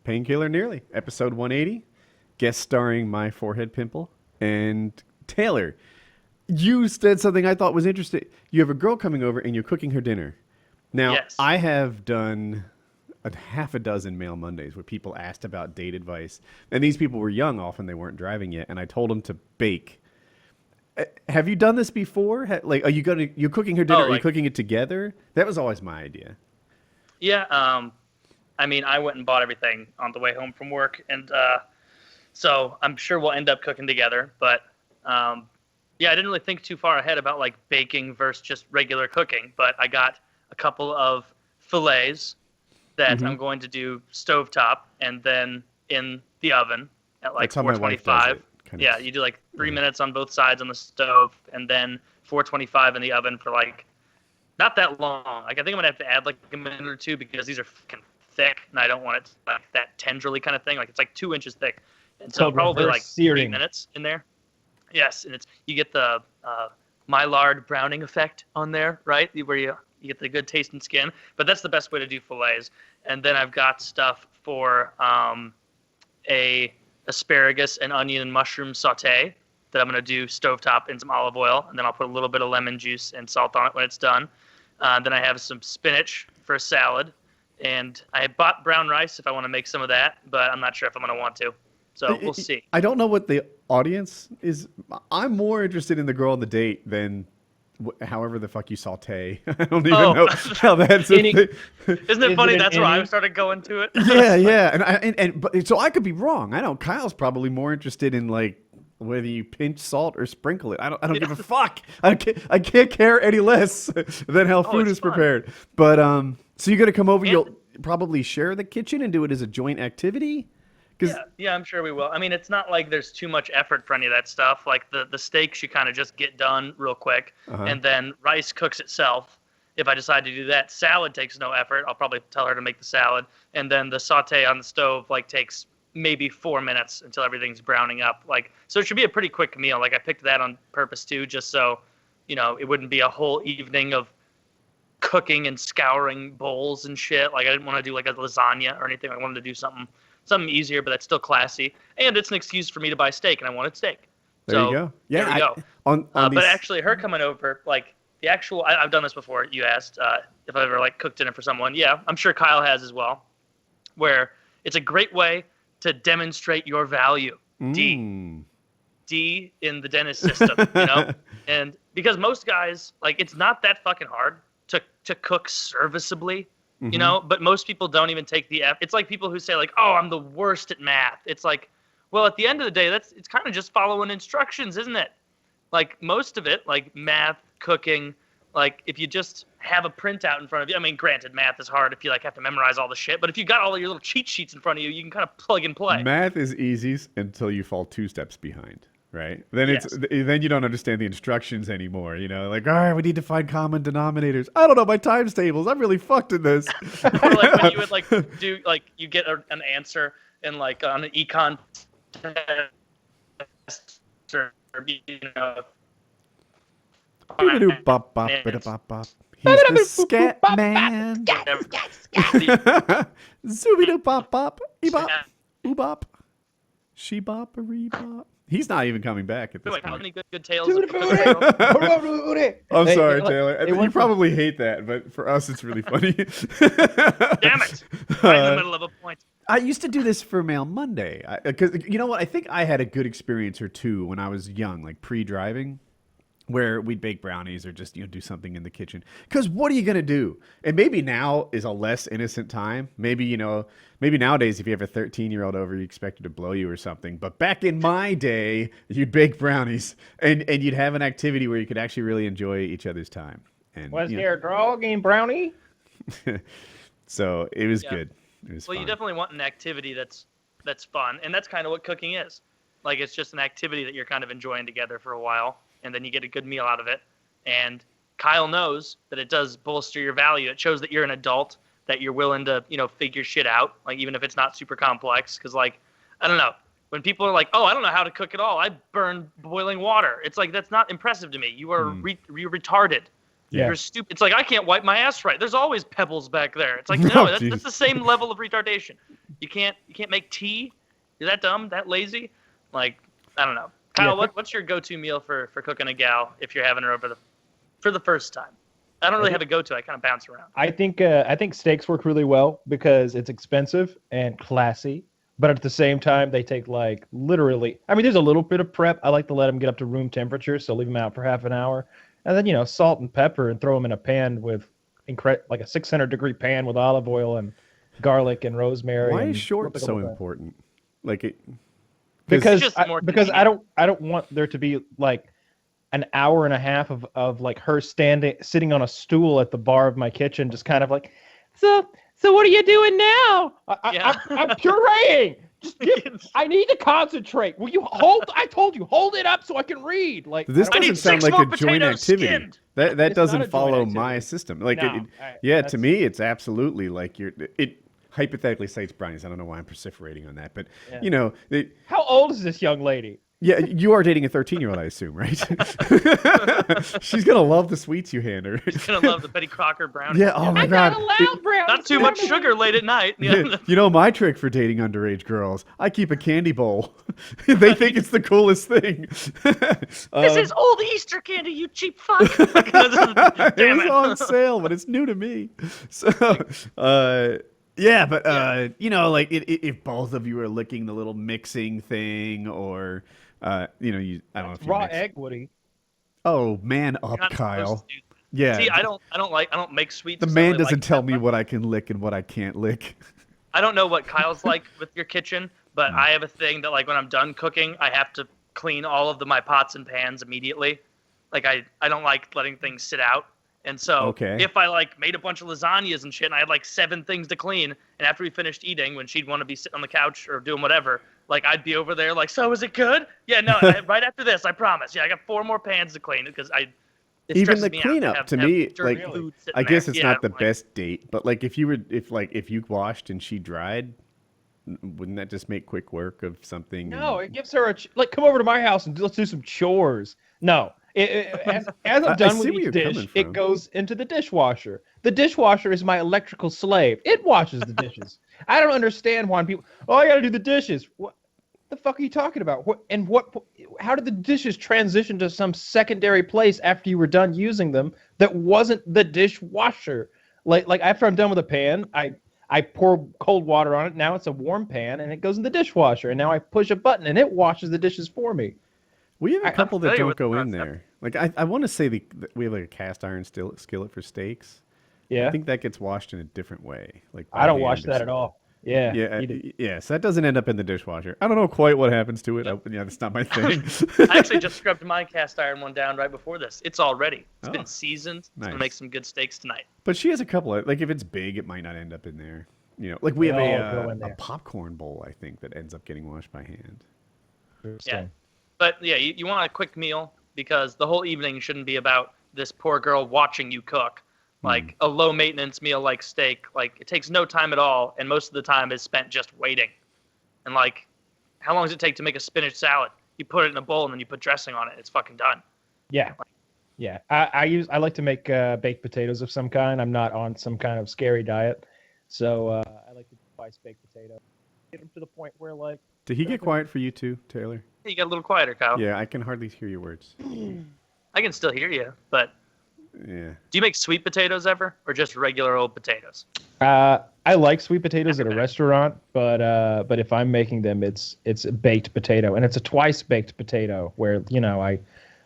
Painkiller Nearly, episode 180, guest starring my forehead pimple. And Taylor, you said something I thought was interesting. You have a girl coming over and you're cooking her dinner. Now, Yes. I have done half a dozen Mail Mondays where people asked about date advice. And these people were young, often they weren't driving yet. And I told them to bake. Have you done this before? Like, you're cooking her dinner? Are you cooking it together? That was always my idea. Yeah. I mean, I went and bought everything on the way home from work, and so I'm sure we'll end up cooking together. But yeah, I didn't really think too far ahead about like baking versus just regular cooking. But I got a couple of fillets that I'm going to do stovetop and then in the oven at like 425. Yeah, you do like 3 minutes on both sides on the stove, and then 425 in the oven for like not that long. Like I think I'm gonna have to add like a minute or two because these are fucking thick, and I don't want it to, like that tenderly kind of thing. Like it's like 2 inches thick, and so probably like 8 minutes in there. Yes, and you get the Maillard browning effect on there, right? Where you get the good taste and skin. But that's the best way to do fillets. And then I've got stuff for a asparagus and onion and mushroom saute that I'm going to do stovetop in some olive oil, and then I'll put a little bit of lemon juice and salt on it when it's done. Then I have some spinach for a salad, and I bought brown rice if I want to make some of that, but I'm not sure if I'm going to want to. So we'll see. I don't know what the audience is. I'm more interested in the girl on the date than however the fuck you saute. I don't even know how that's a thing. Isn't it funny? That's where I started going to it. Yeah. But so I could be wrong. I know Kyle's probably more interested in like whether you pinch salt or sprinkle it. I don't give a fuck. I can't care any less than how food is prepared. But so you're gonna come over. You'll probably share the kitchen and do it as a joint activity. Yeah, I'm sure we will. I mean, it's not like there's too much effort for any of that stuff. Like the steaks, you kind of just get done real quick, and then rice cooks itself. If I decide to do that, salad takes no effort. I'll probably tell her to make the salad, and then the saute on the stove like takes maybe 4 minutes until everything's browning up. Like, so it should be a pretty quick meal. Like I picked that on purpose too, just so it wouldn't be a whole evening of cooking and scouring bowls and shit. Like I didn't want to do like a lasagna or anything. I wanted to do something easier, but that's still classy, and it's an excuse for me to buy steak, and I wanted steak. There you go. Yeah, there you go. But actually, her coming over, like the actual, I've done this before. You asked if I've ever like cooked dinner for someone. Yeah, I'm sure Kyle has as well. Where it's a great way to demonstrate your value. D in the dentist system, and because most guys like it's not that fucking hard to cook serviceably. But most people don't even take the effort. It's like people who say like, oh, I'm the worst at math. It's like, well, at the end of the day, it's kind of just following instructions, isn't it? Like most of it, like math, cooking, like if you just have a printout in front of you. I mean, granted, math is hard if you like have to memorize all the shit. But if you got all of your little cheat sheets in front of you, you can kind of plug and play. Math is easy until you fall 2 steps behind. Right. Then then you don't understand the instructions anymore. Like, all right, we need to find common denominators. I don't know my times tables. I'm really fucked in this. Or like when you would like do like you get an answer in like on an econ test or He's the scat man. Zoobie bop bop. Ebop. Oobop. She bop a rebop. He's not even coming back at this point. How many good tales? I'm sorry, Taylor. You probably hate that, but for us, it's really funny. Damn it! Right in the middle of a point. I used to do this for Mail Monday. Because you know what? I think I had a good experience or two when I was young, like pre-driving, where we'd bake brownies or just do something in the kitchen. Because what are you gonna do? And maybe now is a less innocent time. Maybe nowadays if you have a 13-year-old over, you expect her to blow you or something. But back in my day, you'd bake brownies and you'd have an activity where you could actually really enjoy each other's time. And was there a dog in brownie? So it was good. It was fun. You definitely want an activity that's fun, and that's kind of what cooking is. Like it's just an activity that you're kind of enjoying together for a while. And then you get a good meal out of it. And Kyle knows that it does bolster your value. It shows that you're an adult, that you're willing to, figure shit out, like even if it's not super complex. Because, like, I don't know. When people are like, oh, I don't know how to cook at all. I burn boiling water. It's like, that's not impressive to me. You are you're retarded. Yeah. You're stupid. It's like, I can't wipe my ass right. There's always pebbles back there. It's like, no, that's the same level of retardation. You can't make tea? You're that dumb? That lazy? Like, I don't know. Kyle, what's your go-to meal for cooking a gal if you're having her over for the first time? I don't really have a go-to. I kind of bounce around. I think steaks work really well because it's expensive and classy, but at the same time they take like literally. I mean, there's a little bit of prep. I like to let them get up to room temperature, so leave them out for half an hour, and then salt and pepper and throw them in a pan with like a 600-degree pan with olive oil and garlic and rosemary. Why and is short flip it so over. important? Like it Because It's just more because I convenient. don't want there to be like an hour and a half of like her sitting on a stool at the bar of my kitchen, just kind of like, so what are you doing now? I'm pureeing. I need to concentrate. Will you hold? I told you, hold it up so I can read. Like This I doesn't need sound 6 like more a joint potatoes activity. skinned. That It's not a doesn't joint follow activity. my system. Like No, to me, it's absolutely like it hypothetically cites brownies. I don't know why I'm vociferating on that, but Yeah. How old is this young lady? yeah, you are dating a 13-year-old, I assume, right? She's gonna love the sweets you hand her. She's gonna love the Betty Crocker brownie. Yeah. Oh my God. brownie. Not too much sugar late at night. Yeah. You know my trick for dating underage girls? I keep a candy bowl. They think it's the coolest thing. This is old Easter candy, you cheap fuck. It Damn was it. on sale, but it's new to me. So, yeah, but like if both of you are licking the little mixing thing, or I don't know if you Raw mix. egg, Woody. Oh, man up, Not Kyle. supposed to. Yeah. See, I don't make sweets. The so man I doesn't like tell that me much. what I can lick and what I can't lick. I don't know what Kyle's like with your kitchen, but I have a thing that like when I'm done cooking, I have to clean all of my pots and pans immediately. Like I don't like letting things sit out. And so if I like made a bunch of lasagnas and shit and I had like 7 things to clean, and after we finished eating, when she'd want to be sitting on the couch or doing whatever, like I'd be over there like, so is it good? Yeah, no, right after this, I promise. Yeah, I got 4 more pans to clean because it Even stresses the me out cleanup have to me, dirty like food sitting I guess there. it's Yeah, not the like- best date, but like if you washed and she dried, wouldn't that just make quick work of something? No, it gives her like, come over to my house and let's do some chores. No, as I'm done see with where each you're coming dish, from. it goes into the dishwasher. The dishwasher is my electrical slave. It washes the dishes. I don't understand why people. Oh, I got to do the dishes. What the fuck are you talking about? How did the dishes transition to some secondary place after you were done using them that wasn't the dishwasher? Like after I'm done with a pan, I pour cold water on it. Now it's a warm pan, and it goes in the dishwasher. And now I push a button, and it washes the dishes for me. We have a couple that familiar don't with the go in concept. there. Like I want to say that we have like a cast iron skillet for steaks. Yeah, I think that gets washed in a different way. Like by I don't hand wash or that at something. all. Yeah, Yeah, you do. yeah. So that doesn't end up in the dishwasher. I don't know quite what happens to it. Yeah, that's not my thing. I actually just scrubbed my cast iron one down right before this. It's all ready. It's been seasoned. It's Nice. gonna make some good steaks tonight. But she has a couple of, like if it's big, it might not end up in there. Like we have They all go in a there. popcorn bowl, I think, that ends up getting washed by hand. Yeah. But yeah, you want a quick meal because the whole evening shouldn't be about this poor girl watching you cook. Like a low maintenance meal like steak, like it takes no time at all, and most of the time is spent just waiting. And like, how long does it take to make a spinach salad? You put it in a bowl and then you put dressing on it. It's fucking done. Yeah. Yeah. I like to make baked potatoes of some kind. I'm not on some kind of scary diet. So I like to twice baked potato. Get them to the point where like Did he get quiet for you too, Taylor? You got a little quieter, Kyle. Yeah, I can hardly hear your words. I can still hear you, but Yeah. do you make sweet potatoes ever or just regular old potatoes? I like sweet potatoes at a restaurant, but if I'm making them, it's a baked potato, and it's a twice baked potato where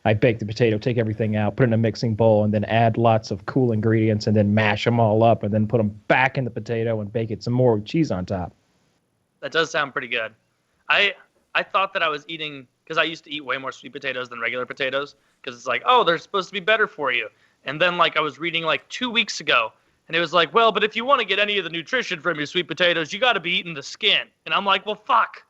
I bake the potato, take everything out, put it in a mixing bowl, and then add lots of cool ingredients, and then mash them all up, and then put them back in the potato and bake it some more with cheese on top. That does sound pretty good. I thought that I was eating, because I used to eat way more sweet potatoes than regular potatoes, because it's like, oh, they're supposed to be better for you. And then like I was reading like 2 weeks ago, and it was like, well, but if you want to get any of the nutrition from your sweet potatoes, you got to be eating the skin. And I'm like, well, fuck.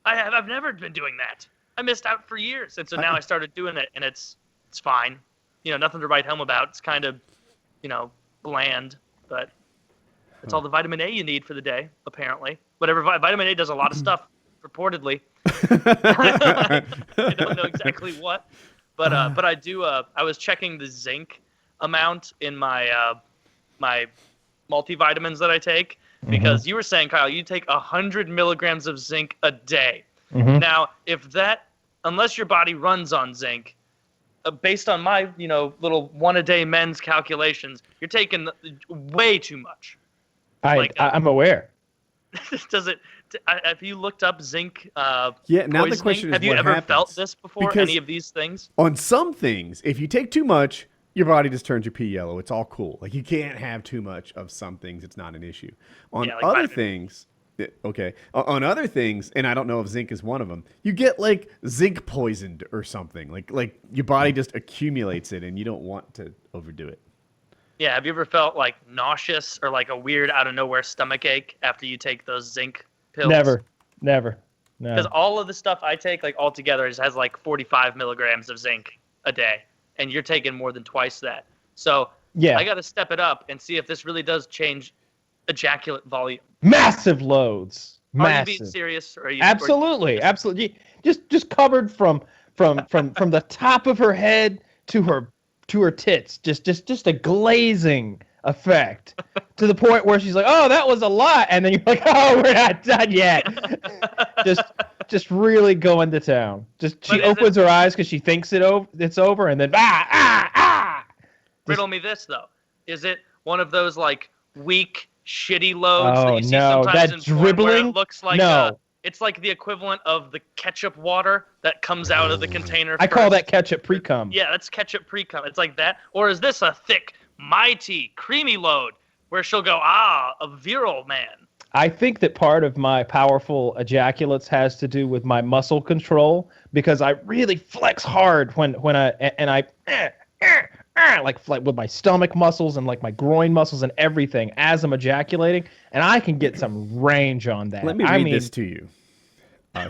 I've never been doing that. I missed out for years. And so now I started doing it, and it's fine. Nothing to write home about. It's kind of, bland, but it's all the vitamin A you need for the day, apparently. Whatever, vitamin A does a lot of stuff, reportedly. I don't know exactly what, but I do. I was checking the zinc amount in my my multivitamins that I take, because you were saying, Kyle, you take 100 milligrams of zinc a day. Mm-hmm. Now, unless your body runs on zinc, based on my, little 1-a-day men's calculations, you're taking way too much. I'm aware. Have you looked up zinc Yeah, now the poisoning? question is, Have you what ever happens? felt this before, Because any of these things? on some things, if you take too much, your body just turns your pee yellow. It's all cool. Like, you can't have too much of some things. It's not an issue. On Yeah, like other vitamin. things, okay. On other things, and I don't know if zinc is one of them, you get like zinc poisoned or something. Like your body just accumulates it, and you don't want to overdo it. Yeah, have you ever felt like nauseous or like a weird out of nowhere stomach ache after you take those zinc pills? Never. Because all of the stuff I take, like all together, has like 45 milligrams of zinc a day, and you're taking more than twice that. So Yeah. I got to step it up and see if this really does change ejaculate volume. Massive loads. Are you Massive. being serious? Or are you, Absolutely. Just covered from the top of her head to her tits. Just a glazing effect to the point where she's like, "Oh, that was a lot," and then you're like, "Oh, we're not done yet." just really going to town. She opens her eyes because she thinks it's over, and then riddle me this though: is it one of those like weak, shitty loads that Oh you see no, sometimes that in porn where dribbling. it looks like No. it's like the equivalent of the ketchup water that comes out of the container. I call first? that ketchup pre-cum. Yeah, that's ketchup pre-cum. It's like that. Or is this a thick, mighty, creamy load where she'll go, a virile man? I think that part of my powerful ejaculates has to do with my muscle control, because I really flex hard when I like with my stomach muscles and like my groin muscles and everything as I'm ejaculating, and I can get some range on that. Let me read this to you.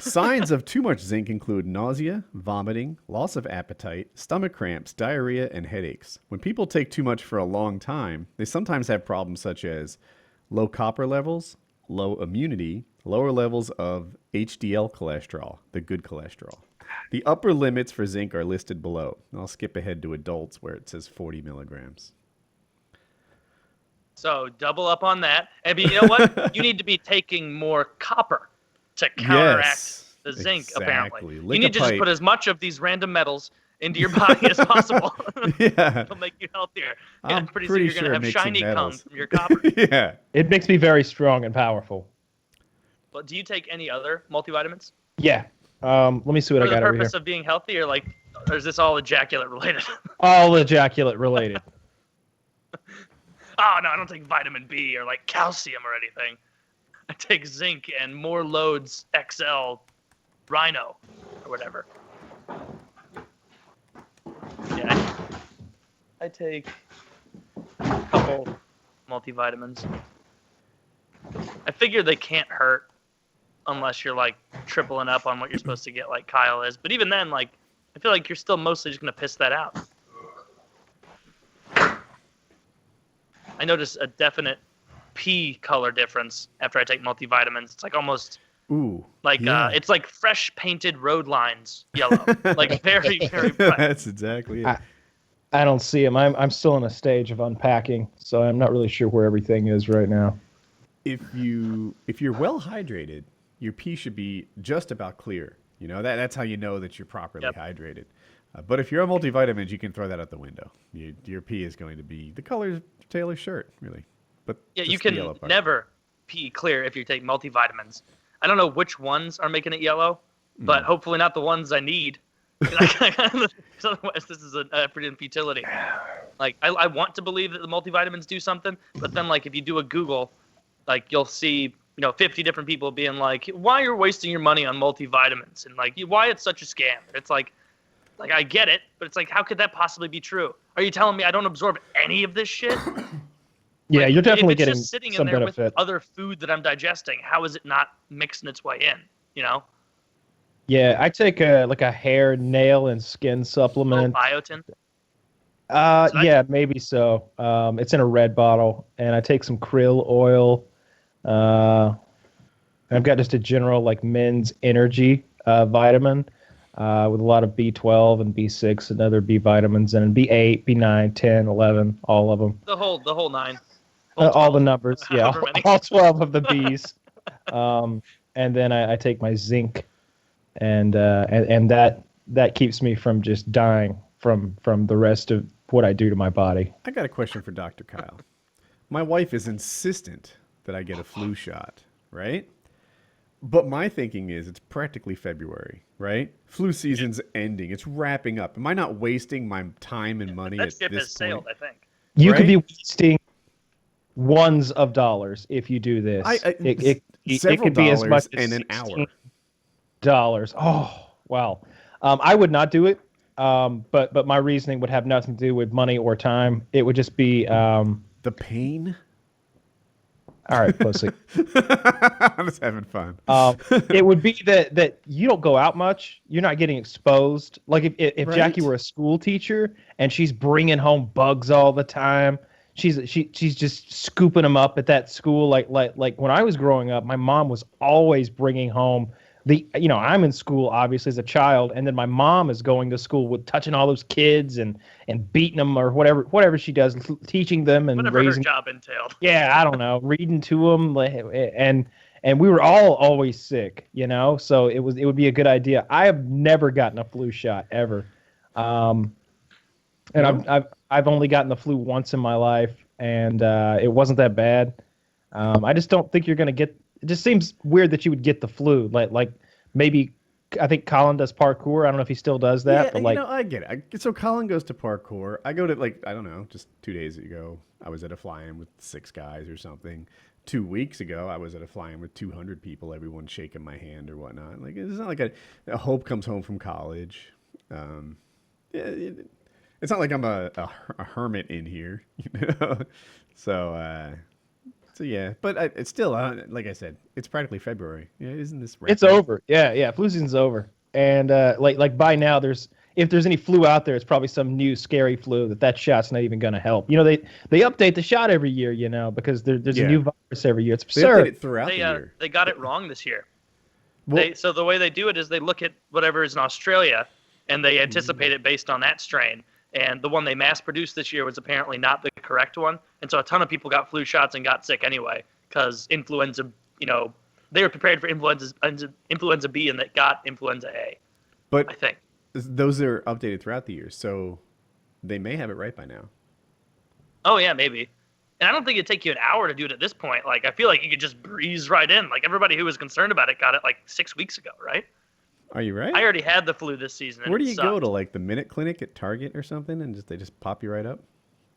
Signs of too much zinc include nausea, vomiting, loss of appetite, stomach cramps, diarrhea, and headaches. When people take too much for a long time, they sometimes have problems such as low copper levels, low immunity, lower levels of HDL cholesterol, the good cholesterol. The upper limits for zinc are listed below. I'll skip ahead to adults where it says 40 milligrams. So double up on that. And you know what? You need to be taking more copper to counteract the zinc, apparently. You need to just put as much of these random metals into your body as possible. Yeah. It'll make you healthier. I'm And pretty pretty soon you're going sure to have mixing shiny cum metals. from your copper. Yeah. It makes me very strong and powerful. But do you take any other multivitamins? Yeah. Let me see what For I the got over here. purpose of being healthy, or is this all ejaculate related? All ejaculate related. Oh, no, I don't take vitamin B or like calcium or anything. I take zinc and more loads XL Rhino or whatever. Yeah, I take a couple multivitamins. I figure they can't hurt unless you're like tripling up on what you're supposed to get like Kyle is. But even then, like, I feel like you're still mostly just going to piss that out. I notice a definite pee color difference after I take multivitamins. It's like almost it's like fresh painted road lines yellow. Like very, very bright. That's exactly it. I don't see them. I'm still in a stage of unpacking, so I'm not really sure where everything is right now. If you're well hydrated, your pee should be just about clear. You know, that's how you know that you're properly hydrated. But if you're on multivitamins, you can throw that out the window. Your pee is going to be the color of Taylor's shirt, really. But Yeah, just you the can yellow part. never pee clear if you take multivitamins. I don't know which ones are making it yellow, but hopefully not the ones I need. Otherwise, this is an effort in futility. Like, I want to believe that the multivitamins do something, but then, like, if you do a Google, like, you'll see, 50 different people being like, why you're wasting your money on multivitamins, and, like, why it's such a scam. It's like, I get it, but it's like, how could that possibly be true? Are you telling me I don't absorb any of this shit? Yeah, Like, you're definitely if it's getting just sitting in some there benefit. with other food that I'm digesting, how is it not mixing its way in? Yeah, I take a hair, nail, and skin supplement. Biotin. Yeah, maybe so. It's in a red bottle, and I take some krill oil. I've got just a general like men's energy vitamin with a lot of B12 and B6 and other B vitamins and B8, B9, 10, 11, all of them. The whole 9. all the numbers, yeah, However many. all 12 of the Bs. And then I take my zinc, and that keeps me from just dying from the rest of what I do to my body. I got a question for Dr. Kyle. My wife is insistent that I get a flu shot, right? But my thinking is it's practically February, right? Flu season's ending. It's wrapping up. Am I not wasting my time and money That at ship this has sailed, point? I think. You could be Right? wasting ones of dollars if you do this. It several could be as much dollars as and an hour. $16. Oh, wow. I would not do it. But my reasoning would have nothing to do with money or time. It would just be The pain? all right, pussy. I'm just having fun. It would be that you don't go out much. You're not getting exposed. Like if Right. Jackie were a school teacher and she's bringing home bugs all the time, she's just scooping them up at that school. Like when I was growing up, my mom was always bringing home I'm in school obviously as a child, and then my mom is going to school with touching all those kids and beating them or whatever she does, teaching them and Whatever raising. her job entailed. Yeah, I don't know, reading to them, and we were all always sick, So it would be a good idea. I have never gotten a flu shot ever, and No? I've only gotten the flu once in my life, and it wasn't that bad. I just don't think you're gonna get. It just seems weird that you would get the flu, like maybe. I think Colin does parkour. I don't know if he still does that, Yeah, but like, I get it. So Colin goes to parkour. I go to I don't know, just 2 days ago, I was at a fly-in with 6 guys or something. 2 weeks ago, I was at a fly-in with 200 people, everyone shaking my hand or whatnot. Like, it's not like a Hope comes home from college. It's not like I'm a hermit in here, So yeah, but it's still, like I said, it's practically February. Yeah, isn't this right? it's over. Yeah. Flu season's over, and like by now, if there's any flu out there, it's probably some new scary flu that shot's not even going to help. They update the shot every year, because there's a new virus every year. It's They update absurd. it throughout the year. They got it wrong this year. Well, So the way they do it is they look at whatever is in Australia, and they anticipate it based on that strain. And the one they mass produced this year was apparently not the correct one. And so a ton of people got flu shots and got sick anyway, because influenza, they were prepared for influenza B and they got influenza A, but I think. those are updated throughout the year, so they may have it right by now. Oh, yeah, maybe. And I don't think it'd take you an hour to do it at this point. Like, I feel like you could just breeze right in. Like, everybody who was concerned about it got it like 6 weeks ago, right? Are you right? I already had the flu this season. And Where do it you go sucked. to, like the Minute Clinic at Target or something, and they just pop you right up?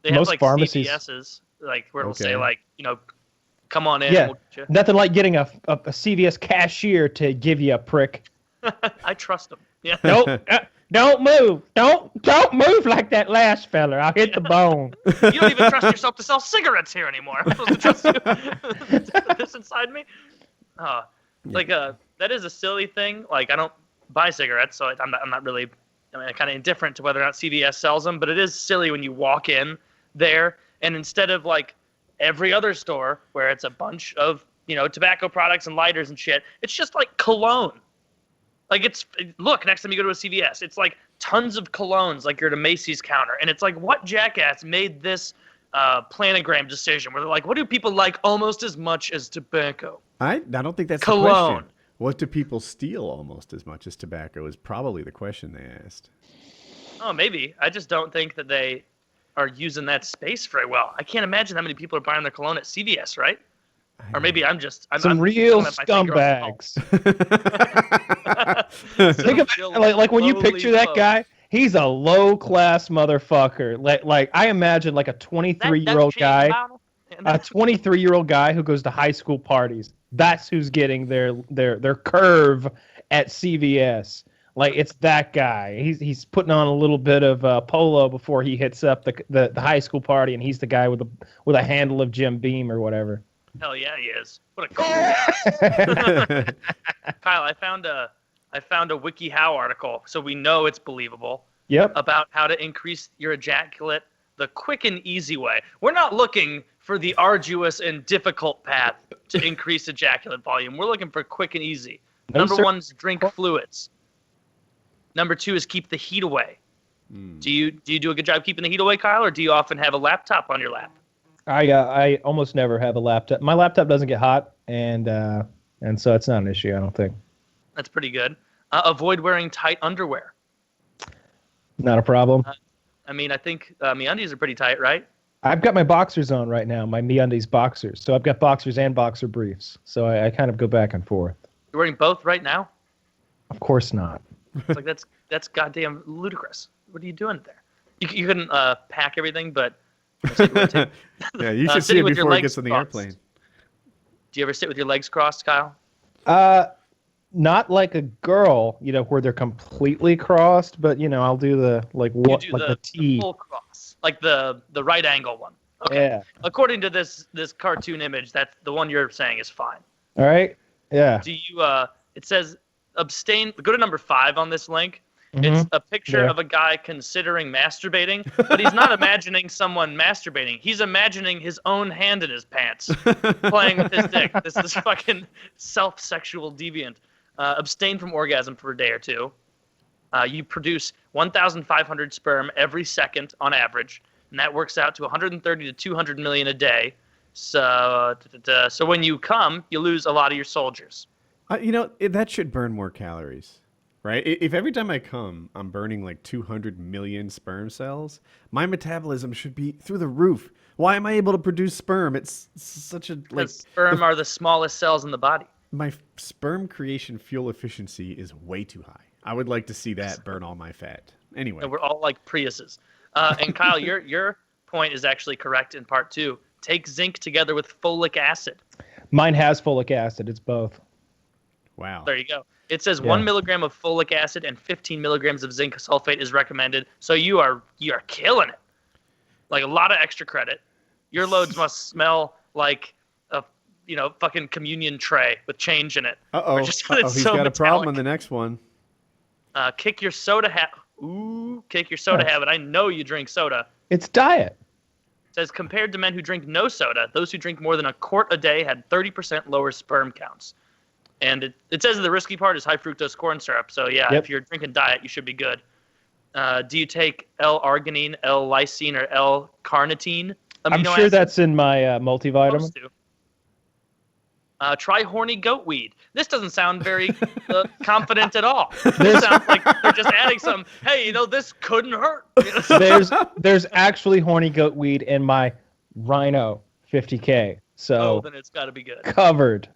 They have Most like pharmacies- CVS's, like where it'll Okay. say like, come on in. Yeah, We'll get you. nothing like getting a CVS cashier to give you a prick. I trust them. Yeah. Nope. Don't move. Don't move like that last fella. I'll hit the bone. You don't even trust yourself to sell cigarettes here anymore. I'm supposed to trust you. This inside me. That is a silly thing. Like, I don't buy cigarettes, so I'm not really. I'm kind of indifferent to whether or not CVS sells them. But it is silly when you walk in there and instead of like every other store where it's a bunch of tobacco products and lighters and shit, it's just like cologne. Like, look, next time you go to a CVS, it's like tons of colognes, like you're at a Macy's counter. And it's like, what jackass made this planogram decision where they're like, what do people like almost as much as tobacco? I don't think that's Cologne. the question. What do people steal almost as much as tobacco is probably the question they asked. Oh, maybe. I just don't think that they are using that space very well. I can't imagine how many people are buying their cologne at CVS, right? Or maybe I'm Some real have my finger on the pulse. scumbags. Think about like when you Slowly picture that flow. guy, he's a low class motherfucker. Like I imagine like a 23-year-old guy, a 23-year-old guy who goes to high school parties. That's who's getting their curve at CVS. Like, it's that guy. He's putting on a little bit of polo before he hits up the high school party, and he's the guy with a handle of Jim Beam or whatever. Hell yeah, he is. What a cool guy. Kyle, I found a WikiHow article, so we know it's believable, Yep. about how to increase your ejaculate the quick and easy way. We're not looking for the arduous and difficult path to increase ejaculate volume. We're looking for quick and easy. No, Number sir. 1 is drink fluids. Number 2 is keep the heat away. Do you do a good job keeping the heat away, Kyle, or do you often have a laptop on your lap? I almost never have a laptop. My laptop doesn't get hot, and so it's not an issue. I don't think. That's pretty good. Avoid wearing tight underwear. Not a problem. I mean, I think MeUndies are pretty tight, right? I've got my boxers on right now, my MeUndies boxers. So I've got boxers and boxer briefs. So I kind of go back and forth. You're wearing both right now? Of course not. It's like that's goddamn ludicrous. What are you doing there? You couldn't pack everything, but Yeah, you should see sitting it with your before it legs gets on the crossed. airplane. Do you ever sit with your legs crossed, Kyle? Not like a girl, where they're completely crossed, but I'll do the You do the T. the full cross, like the right angle one. Okay. Yeah. According to this cartoon image, that's the one you're saying is fine. All right. Yeah. Do you? It says abstain. Go to number 5 on this link. Mhm. It's a picture Yeah. of a guy considering masturbating, but he's not imagining someone masturbating. He's imagining his own hand in his pants, playing with his dick. This is fucking self-sexual deviant. Abstain from orgasm for a day or two. You produce 1,500 sperm every second on average, and that works out to 130 to 200 million a day. So when you come, you lose a lot of your soldiers. That should burn more calories, right? If every time I come, I'm burning like 200 million sperm cells, my metabolism should be through the roof. Why am I able to produce sperm? It's such a Because sperm are the smallest cells in the body. my sperm creation fuel efficiency is way too high. I would like to see that burn all my fat. Anyway, And we're all like Priuses. And Kyle, your point is actually correct in part 2. Take zinc together with folic acid. Mine has folic acid. It's both. wow. There you go. It says Yeah. 1 milligram of folic acid and 15 milligrams of zinc sulfate is recommended. So you are killing it. Like a lot of extra credit. Your loads must smell like a fucking communion tray with change in it. Uh-oh. Or just 'cause it's He's so got a problem on metallic. the next one. Kick your soda habit. Ooh, kick your soda Yes. habit. I know you drink soda. It's diet. It says compared to men who drink no soda, those who drink more than a quart a day had 30% lower sperm counts. And it says the risky part is high fructose corn syrup. So yeah, Yep. if you're drinking diet, you should be good. Do you take L-arginine, L-lysine, or L-carnitine amino I'm sure acids? that's in my multivitamin. Supposed to. Try horny goat weed. This doesn't sound very confident at all. This sounds like they're just adding some. Hey, this couldn't hurt. There's actually horny goat weed in my Rhino 50K. So Oh, then it's got to be good. covered.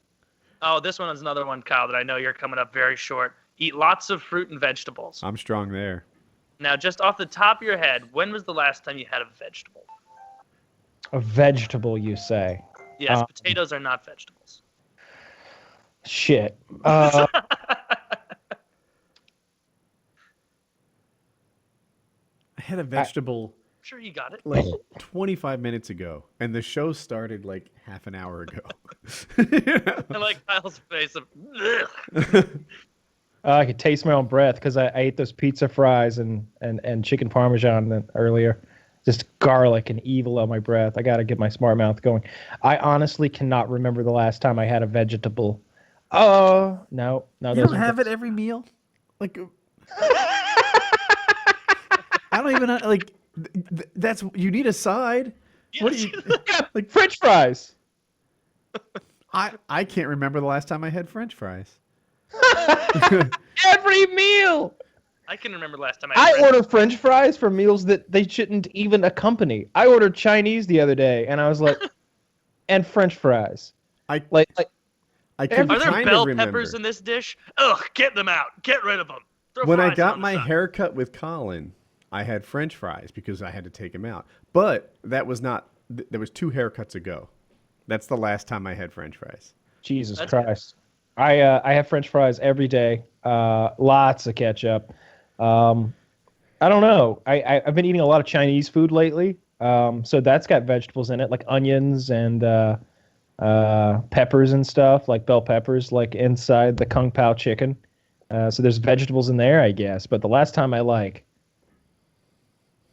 Oh, this one is another one, Kyle, that I know you're coming up very short. Eat lots of fruit and vegetables. I'm strong there. Now, just off the top of your head, when was the last time you had a vegetable? A vegetable, you say? Yes, potatoes are not vegetables. Shit. I had a vegetable Sure, you got it. like 25 minutes ago, and the show started like half an hour ago. I like Kyle's face of. I could taste my own breath because I ate those pizza fries and chicken parmesan earlier. Just garlic and evil on my breath. I got to get my smart mouth going. I honestly cannot remember the last time I had a vegetable. Oh, no. You don't have it every meal? Like, I don't even like. That's you need a side. What do you like? French fries. I can't remember the last time I had French fries. Every meal. I can remember last time I. I order French fries for meals that they shouldn't even accompany. I ordered Chinese the other day, and I was like, and French fries. I can Are there kind bell of remember. peppers in this dish? Ugh, get them out. Get rid of them. Throw When I fries got on the my side. haircut with Colin, I had French fries because I had to take him out. But that was not. There was 2 haircuts ago. That's the last time I had French fries. Jesus That's Christ. I have French fries every day. Lots of ketchup. I don't know. I've been eating a lot of Chinese food lately. So that's got vegetables in it, like onions and peppers and stuff, like bell peppers, like inside the Kung Pao chicken. So there's vegetables in there, I guess. But the last time I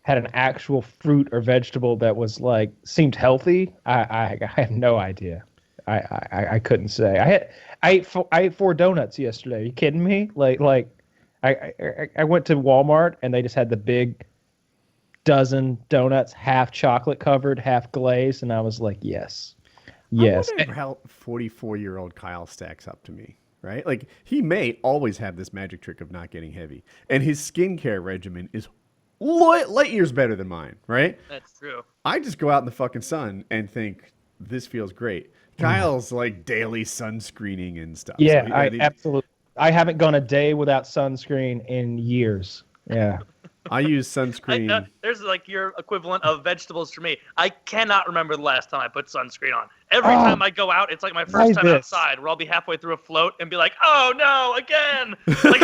had an actual fruit or vegetable that was seemed healthy, I have no idea. I couldn't say. I ate 4 donuts yesterday. Are you kidding me? I went to Walmart and they just had the big dozen donuts, half chocolate covered, half glazed, and I was like, yes. Yes. I wonder how 44-year-old Kyle stacks up to me, right? Like, he may always have this magic trick of not getting heavy, and his skincare regimen is light years better than mine, right? That's true. I just go out in the fucking sun and think, this feels great. Kyle's like daily sunscreening and stuff. Yeah, So, absolutely. I haven't gone a day without sunscreen in years. Yeah. I use sunscreen. There's like your equivalent of vegetables for me. I cannot remember the last time I put sunscreen on. Every time I go out, it's like my first time outside, where I'll be halfway through a float and be like, "Oh no, again!" Like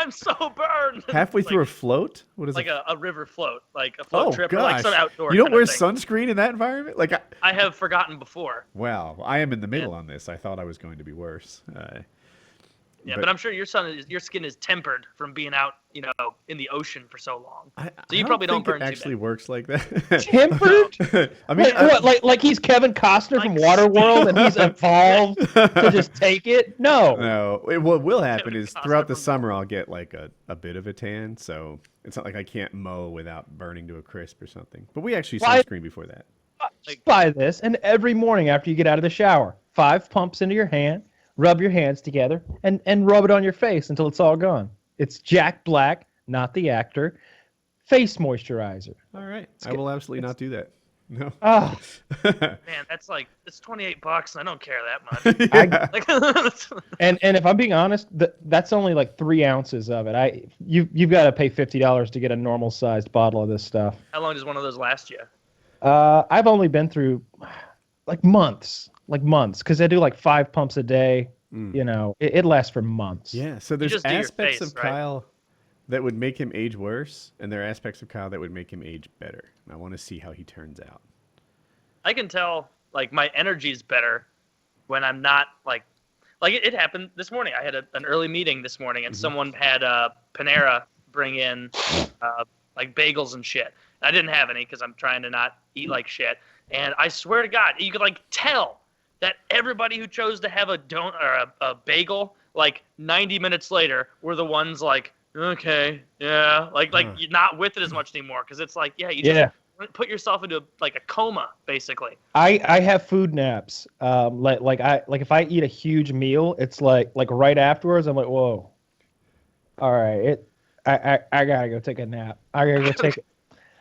I'm so burned. Halfway through a float? What is like it? a river float, like a float trip, or gosh. like some outdoor. You don't kind wear of thing. sunscreen in that environment? Like, I have forgotten before. wow, I am in the middle on this. I thought I was going to be worse. Yeah, but I'm sure your skin is tempered from being out, in the ocean for so long. So you probably don't burn think it too actually bad. works like that. Tempered? I mean, Like he's Kevin Costner from Like Waterworld and he's evolved to just take it? No. no. What will happen Kevin is Costner throughout the from summer I'll get like a bit of a tan, so it's not like I can't mow without burning to a crisp or something. But we actually Why- sunscreen before that. Buy this, and every morning after you get out of the shower, 5 pumps into your hand, rub your hands together, and rub it on your face until it's all gone. It's Jack Black, not the actor, face moisturizer. All right, I will absolutely not do that. No. Oh, Man, it's $28 and I don't care that much. Like, and if I'm being honest, that's only like 3 ounces of it. You've got to pay $50 to get a normal sized bottle of this stuff. how long does one of those last you? I've only been through like months, because I do like 5 pumps a day. It lasts for months. Yeah, so there's just do your aspects face, of right? Kyle that would make him age worse, and there are aspects of Kyle that would make him age better. And I want to see how he turns out. I can tell, like, my energy's better when I'm not, like it happened this morning. I had an early meeting this morning, and someone had Panera bring in, like, bagels and shit. I didn't have any because I'm trying to not eat like shit. And I swear to God, you could, like, tell that everybody who chose to have a bagel, like, 90 minutes later, were the ones like, okay, yeah, like you're not with it as much anymore, because it's like, you just put yourself into like a coma, basically. I have food naps. Like if I eat a huge meal, it's like right afterwards, I'm like, whoa, all right, I gotta go take a nap. I gotta go take.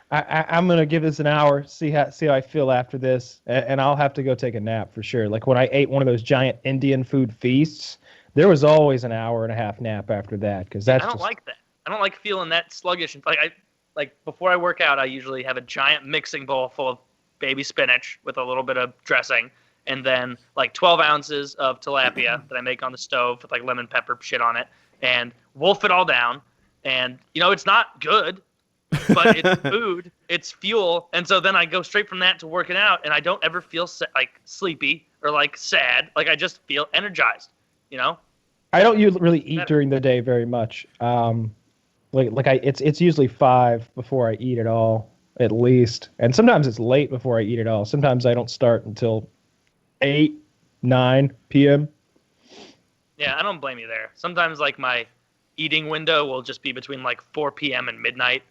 I'm gonna give this an hour, see how I feel after this, and I'll have to go take a nap for sure. Like when I ate one of those giant Indian food feasts, there was always an hour and a half nap after that, because I don't like that. I don't like feeling that sluggish. Like before I work out, I usually have a giant mixing bowl full of baby spinach with a little bit of dressing, and then like 12 ounces of tilapia that I make on the stove with like lemon pepper shit on it, and wolf it all down. And it's not good, but it's food, it's fuel, and so then I go straight from that to working out, and I don't ever feel like sleepy or like sad. Like I just feel energized. I don't really eat during the day very much. It's usually 5 before I eat at all, at least, and sometimes it's late before I eat at all. Sometimes I don't start until 8, 9 p.m. Yeah, I don't blame you there. Sometimes like my eating window will just be between like 4 p.m. and midnight,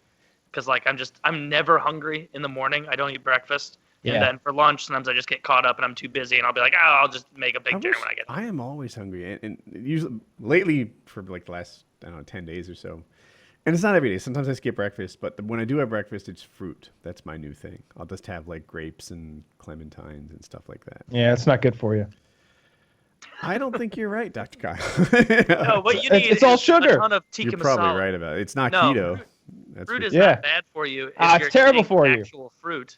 because like I'm never hungry in the morning. I don't eat breakfast. And then for lunch, sometimes I just get caught up and I'm too busy, and I'll be like, I'll just make a big dinner when I get home. I am always hungry, and usually lately for like the last 10 days or so, and it's not every day. Sometimes I skip breakfast, but when I do have breakfast, it's fruit. That's my new thing. I'll just have like grapes and clementines and stuff like that. Yeah, it's not good for you. I don't think you're right, Dr. Kyle. No, what you need It's all is sugar. a ton of tikka You're probably masala. right about it. It's not No, keto. Fruit is Yeah. not bad for you. If It's you're terrible eating for you. Actual fruit.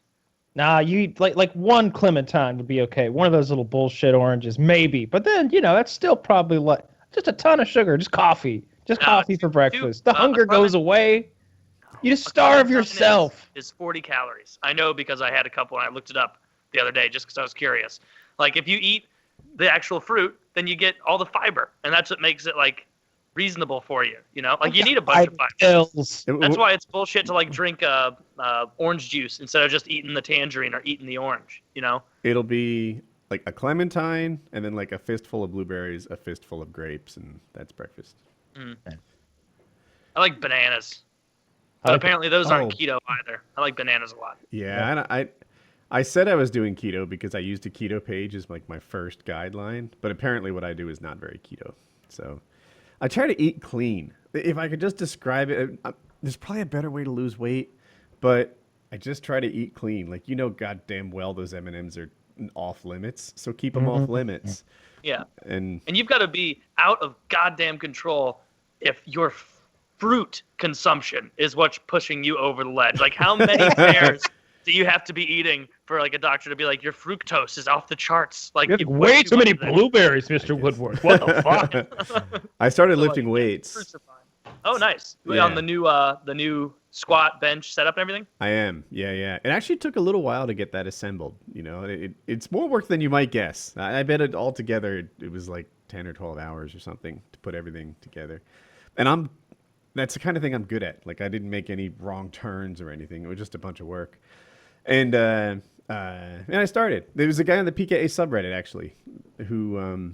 Nah, you eat like one clementine would be okay. One of those little bullshit oranges, maybe. But then, that's still probably like just a ton of sugar, just coffee. Just No, coffee it's for too- breakfast. The a hunger goes away. You just A starve clementine yourself. Is 40 calories. I know because I had a couple and I looked it up the other day just because I was curious. Like if you eat the actual fruit, then you get all the fiber, and that's what makes it like reasonable for you. Like you need a bunch of fiber. Pills. That's why it's bullshit to like drink orange juice instead of just eating the tangerine or eating the orange. It'll be like a clementine, and then like a fistful of blueberries, a fistful of grapes, and that's breakfast. I like bananas. But apparently those aren't Oh. keto either. I like bananas a lot. Yeah, I said I was doing keto because I used a keto page as like my first guideline, but apparently what I do is not very keto. So I try to eat clean. If I could just describe it, there's probably a better way to lose weight, but I just try to eat clean. Like, goddamn well those M&Ms are off limits, so keep them off limits. Yeah. And you've got to be out of goddamn control if your fruit consumption is what's pushing you over the ledge. Like, how many pears do you have to be eating for like a doctor to be like, your fructose is off the charts? Like, You have you put way too much many of that. blueberries, Mr. Woodward. What the fuck? I started So, lifting like, weights. fruits are fine. Oh, nice. Yeah. On the new squat bench setup and everything. I am. Yeah. It actually took a little while to get that assembled. It's more work than you might guess. I bet it all together, it was like 10 or 12 hours or something to put everything together. And that's the kind of thing I'm good at. Like, I didn't make any wrong turns or anything. It was just a bunch of work. And I started. There was a guy on the PKA subreddit, actually, who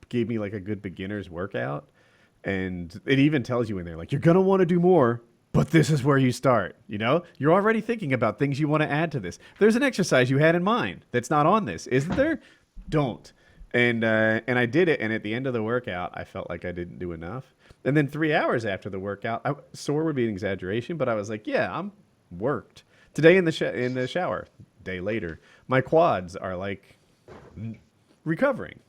gave me like a good beginner's workout. And it even tells you in there, like, you're going to want to do more, but this is where you start. You're already thinking about things you want to add to this. There's an exercise you had in mind that's not on this, isn't there? Don't. And I did it. And at the end of the workout, I felt like I didn't do enough. And then 3 hours after the workout, sore would be an exaggeration, but I was like, yeah, I'm worked. Today in the shower, day later, my quads are like recovering.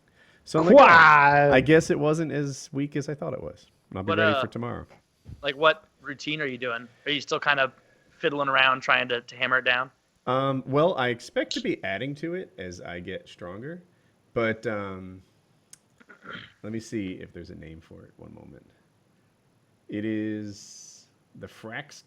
So I'm like, I guess it wasn't as weak as I thought it was. And I'll be ready for tomorrow. Like, what routine are you doing? Are you still kind of fiddling around trying to hammer it down? Well, I expect to be adding to it as I get stronger. But let me see if there's a name for it. One moment. It is the Frax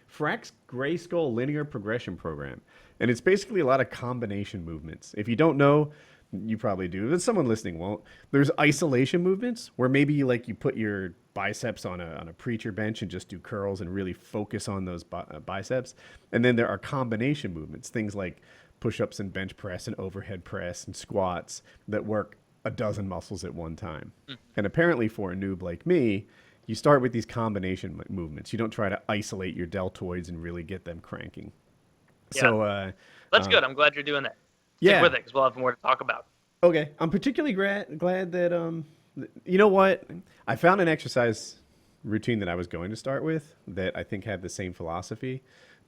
Grayskull Linear Progression Program. And it's basically a lot of combination movements. If you don't know, you probably do, but someone listening won't. There's isolation movements where maybe like you put your biceps on a preacher bench and just do curls and really focus on those biceps. And then there are combination movements, things like push-ups and bench press and overhead press and squats that work a dozen muscles at one time. And apparently for a noob like me, you start with these combination movements. You don't try to isolate your deltoids and really get them cranking. Yeah. So That's good. I'm glad you're doing that. Yeah. Stick with it because we'll have more to talk about. Okay. I'm particularly glad that, you know what? I found an exercise routine that I was going to start with that I think had the same philosophy.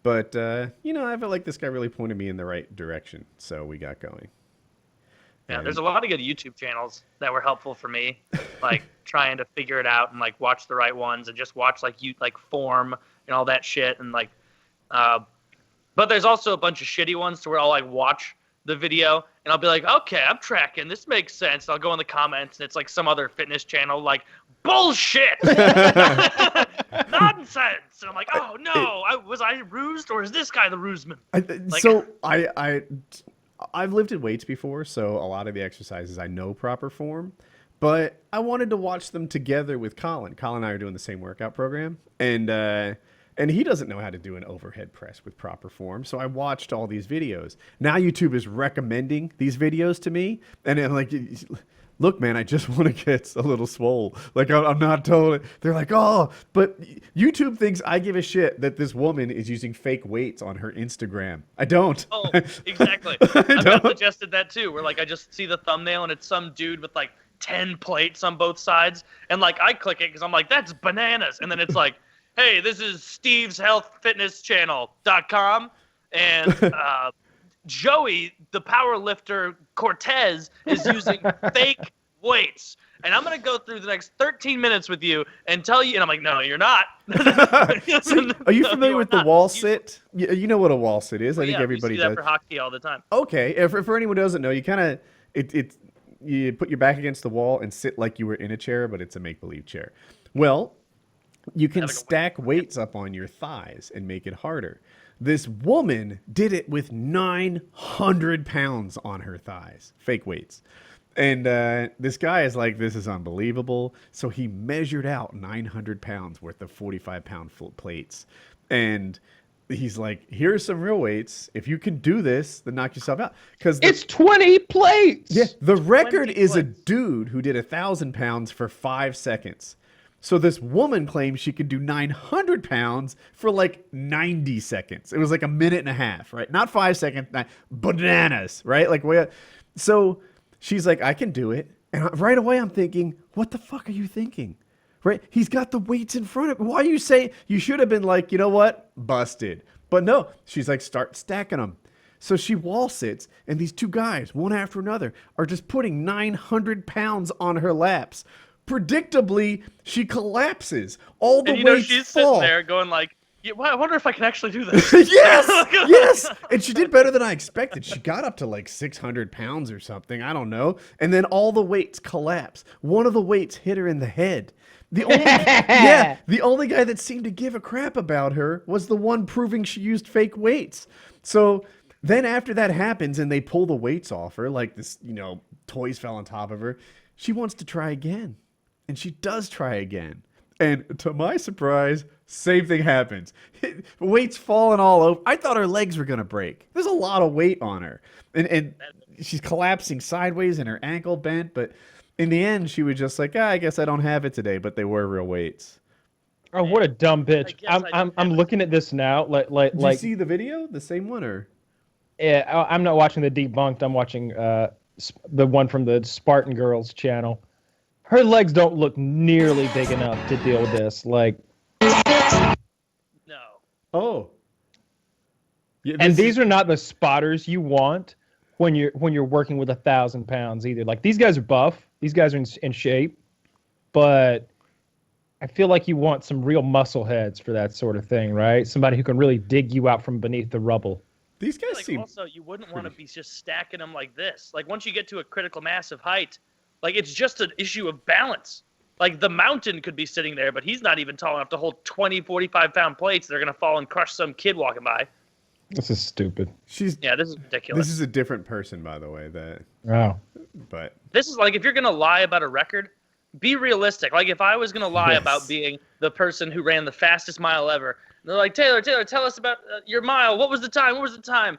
But, I felt like this guy really pointed me in the right direction. So we got going. Yeah, there's a lot of good YouTube channels that were helpful for me, like trying to figure it out and like watch the right ones and just watch like form and all that shit and like, but there's also a bunch of shitty ones to where I'll like watch the video and I'll be like, okay, I'm tracking. This makes sense. And I'll go in the comments and it's like some other fitness channel like bullshit, nonsense. And I'm like, oh no, was I rused or is this guy the ruseman? I've lifted weights before, so a lot of the exercises I know proper form, but I wanted to watch them together with Colin. Colin and I are doing the same workout program, and he doesn't know how to do an overhead press with proper form, so I watched all these videos. Now YouTube is recommending these videos to me, and I'm like, look, man, I just want to get a little swole. Like, I'm not totally... They're like, oh, but YouTube thinks I give a shit that this woman is using fake weights on her Instagram. I don't. Oh, exactly. I've got suggested that too, where like I just see the thumbnail and it's some dude with like 10 plates on both sides, and like I click it because I'm like, that's bananas, and then it's like, hey, this is Steve's Health Fitness Channel.com, and Joey, the power lifter Cortez, is using fake weights. And I'm going to go through the next 13 minutes with you and tell you, and I'm like, no, you're not. See, are you familiar with the wall sit? You know what a wall sit is. I think everybody we see that does. for hockey all the time. Okay, for anyone who doesn't know, you kind of, you put your back against the wall and sit like you were in a chair, but it's a make-believe chair. Well, you can stack weights up on your thighs and make it harder. This woman did it with 900 pounds on her thighs, fake weights. And this guy is like, this is unbelievable. So he measured out 900 pounds worth of 45-pound full plates. And he's like, here's some real weights. If you can do this, then knock yourself out. Because it's 20 plates. Yeah, the record is a dude who did 1,000 pounds for 5 seconds. So this woman claims she could do 900 pounds for like 90 seconds. It was like a minute and a half, right? Not 5 seconds. Bananas, right? So she's like, I can do it. And right away I'm thinking, what the fuck are you thinking? Right? He's got the weights in front of him. Why are you saying? You should have been like, you know what? Busted. But no, she's like, start stacking them. So she wall sits, and these two guys, one after another, are just putting 900 pounds on her laps. Predictably, she collapses. All the weights she's fall. sitting there going like, yeah, well, I wonder if I can actually do this. Yes. And she did better than I expected. She got up to like 600 pounds or something. I don't know. And then all the weights collapse. One of the weights hit her in the head. The only guy that seemed to give a crap about her was the one proving she used fake weights. So then after that happens and they pull the weights off her, like this, toys fell on top of her, she wants to try again. And she does try again. And to my surprise, same thing happens. Weight's falling all over. I thought her legs were going to break. There's a lot of weight on her. And she's collapsing sideways and her ankle bent. But in the end, she was just like, I guess I don't have it today. But they were real weights. Oh, what a dumb bitch. I'm looking at this now. Did you see the video? The same one? Or? Yeah, I'm not watching the Debunked. I'm watching the one from the Spartan Girls channel. Her legs don't look nearly big enough to deal with this. No. Oh. Yeah, and these are not the spotters you want when you're working with 1,000 pounds either. Like, these guys are buff. These guys are in shape. But I feel like you want some real muscle heads for that sort of thing, right? Somebody who can really dig you out from beneath the rubble. These guys seem... Also, you wouldn't want to be just stacking them like this. Like, once you get to a critical mass of height, like, it's just an issue of balance. Like, the mountain could be sitting there, but he's not even tall enough to hold 20, 45-pound plates. They're going to fall and crush some kid walking by. This is stupid. This is ridiculous. This is a different person, by the way. But this is like, if you're going to lie about a record, be realistic. Like, if I was going to lie about being the person who ran the fastest mile ever, and they're like, Taylor, tell us about your mile. What was the time?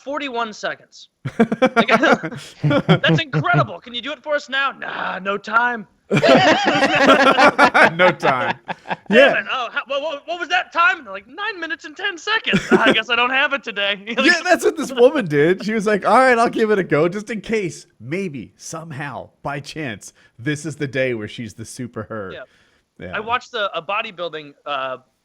41 seconds. Like, that's incredible. Can you do it for us now? Nah, no time. no time. Yeah. Oh, what was that time? They're like, 9 minutes and 10 seconds. I guess I don't have it today. Yeah, that's what this woman did. She was like, all right, I'll give it a go just in case. Maybe, somehow, by chance, this is the day where she's the super her. Yeah. I watched a bodybuilding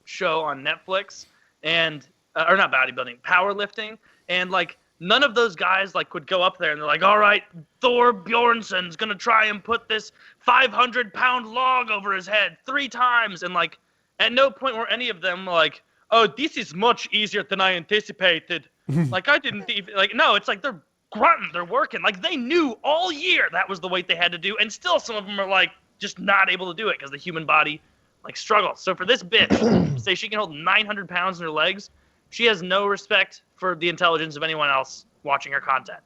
show on Netflix, and or not bodybuilding, powerlifting, and like none of those guys like would go up there and they're like, all right, Thor Bjornson's gonna try and put this 500-pound log over his head 3 times, and like at no point were any of them like, oh, this is much easier than I anticipated. Like, I didn't even, like, no, it's like they're grunting, they're working, like they knew all year that was the weight they had to do, and still some of them are like just not able to do it because the human body like struggles. So for this bitch say she can hold 900 pounds in her legs, she has no respect for the intelligence of anyone else watching her content.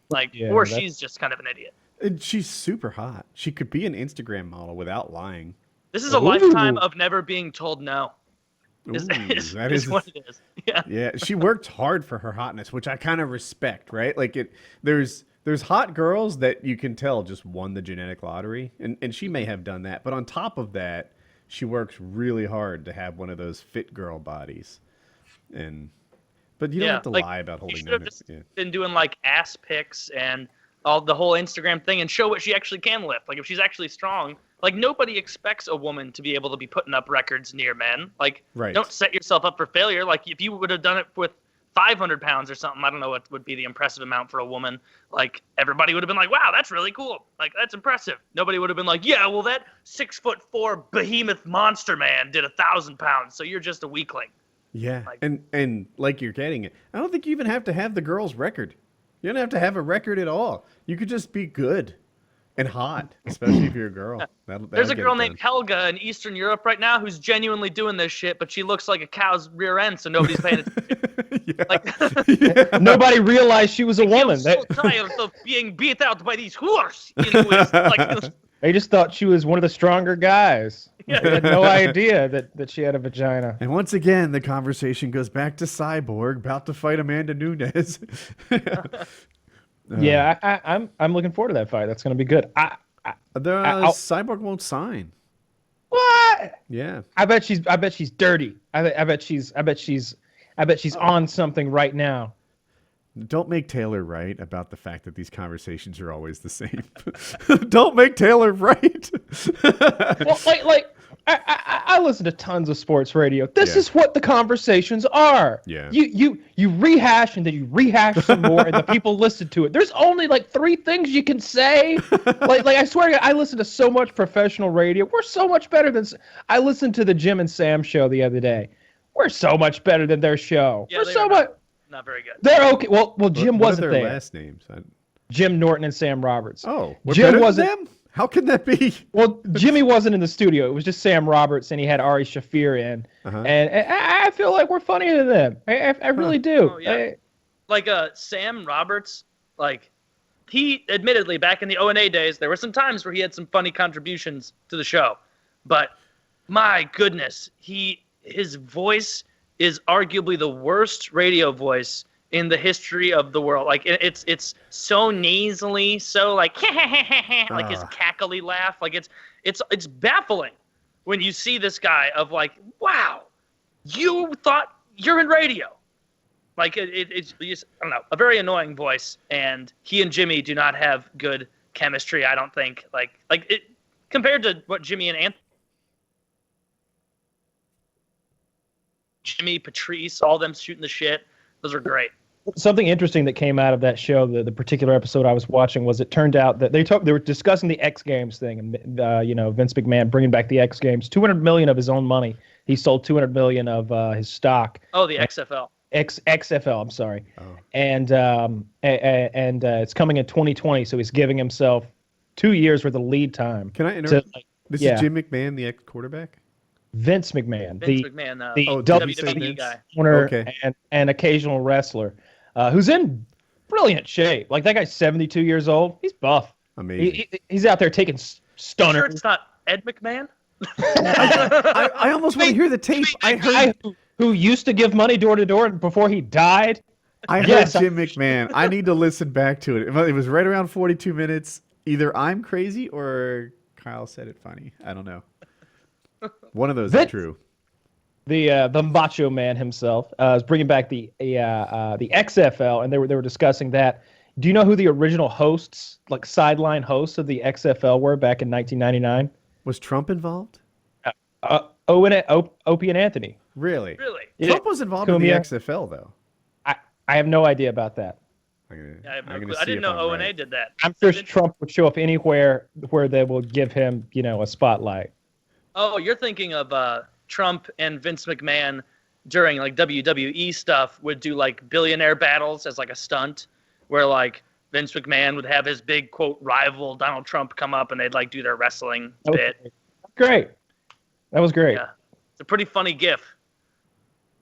Like, or she's just kind of an idiot. And she's super hot. She could be an Instagram model without lying. This is a lifetime of never being told no. That is what it is. Yeah. Yeah, she worked hard for her hotness, which I kind of respect, right? Like, there's hot girls that you can tell just won the genetic lottery, and she may have done that. But on top of that, she works really hard to have one of those fit girl bodies. But you don't have to lie about holding them. She should have just been doing like ass pics and all the whole Instagram thing and show what she actually can lift. Like, if she's actually strong, like nobody expects a woman to be able to be putting up records near men. Like, don't set yourself up for failure. Like, if you would have done it with 500 pounds or something, I don't know what would be the impressive amount for a woman. Like, everybody would have been like, wow, that's really cool. Like, that's impressive. Nobody would have been like, yeah, well, that 6'4" behemoth monster man did 1,000 pounds, so you're just a weakling. Yeah, and like you're getting it. I don't think you even have to have the girl's record. You don't have to have a record at all. You could just be good and hot, especially if you're a girl. There's a girl named Helga in Eastern Europe right now who's genuinely doing this shit, but she looks like a cow's rear end, so nobody's paying attention. Nobody realized she was a woman. I'm so tired of being beat out by these whores. Anyways, they just thought she was one of the stronger guys. Yeah. They had no idea that she had a vagina. And once again, the conversation goes back to Cyborg about to fight Amanda Nunes. Yeah, I'm looking forward to that fight. That's going to be good. Cyborg won't sign. What? What? Yeah. I bet she's dirty. I bet she's on something right now. Don't make Taylor right about the fact that these conversations are always the same. Don't make Taylor right. Well, I listen to tons of sports radio. This Yeah. is what the conversations are. Yeah. You rehash and then you rehash some more, and the people listen to it. There's only like 3 things you can say. like I swear to God, I listen to so much professional radio. We're so much better than. I listened to the Jim and Sam show the other day. We're so much better than their show. Yeah, We're they so are much. not very good. They're okay. Well, Jim What are wasn't their there. last names? Jim Norton and Sam Roberts. Oh, we're Jim better wasn't. than them? How can that be? Well, Jimmy wasn't in the studio. It was just Sam Roberts, and he had Ari Shafir in. Uh-huh. And I feel like we're funnier than them. I really do. Oh, yeah. Like Sam Roberts, like he admittedly back in the O&A days, there were some times where he had some funny contributions to the show, but my goodness, his voice is arguably the worst radio voice in the history of the world. Like it's so nasally, so like like his cackly laugh. Like it's baffling when you see this guy of like, wow, you thought you're in radio. Like it's just, I don't know, a very annoying voice, and he and Jimmy do not have good chemistry. I don't think like it compared to what Jimmy and Anthony. Jimmy, Patrice, all them shooting the shit. Those are great. Something interesting that came out of that show, the particular episode I was watching, was it turned out that they were discussing the X Games thing, and Vince McMahon bringing back the X Games, $200 million of his own money. He sold $200 million of his stock. Oh, the XFL. XFL, I'm sorry. Oh. And it's coming in 2020, so he's giving himself 2 years worth of lead time. Can I interrupt? This yeah. is Jim McMahon, the ex-quarterback? Vince McMahon, the WWE guy, owner okay. and occasional wrestler, who's in brilliant shape. Like, that guy's 72 years old. He's buff. Amazing. He's out there taking stunners. Sure, it's not Ed McMahon. I almost want to hear the tape. I heard who used to give money door to door before he died. I heard Yes, Jim McMahon. I need to listen back to it. It was right around 42 minutes. Either I'm crazy or Kyle said it funny. I don't know. One of those is true. The Macho Man himself is bringing back the XFL, and they were discussing that. Do you know who the original hosts, like sideline hosts of the XFL, were back in 1999? Was Trump involved? Opie and Anthony. Really? Really? Trump was involved in the XFL, though. I have no idea about that. I have no clue. I didn't know O&A did that. I'm sure Trump would show up anywhere where they will give him, a spotlight. Oh, you're thinking of Trump and Vince McMahon during like WWE stuff would do like billionaire battles as like a stunt, where like Vince McMahon would have his big quote rival Donald Trump come up and they'd like do their wrestling bit. Great. That was great. Yeah, it's a pretty funny gif.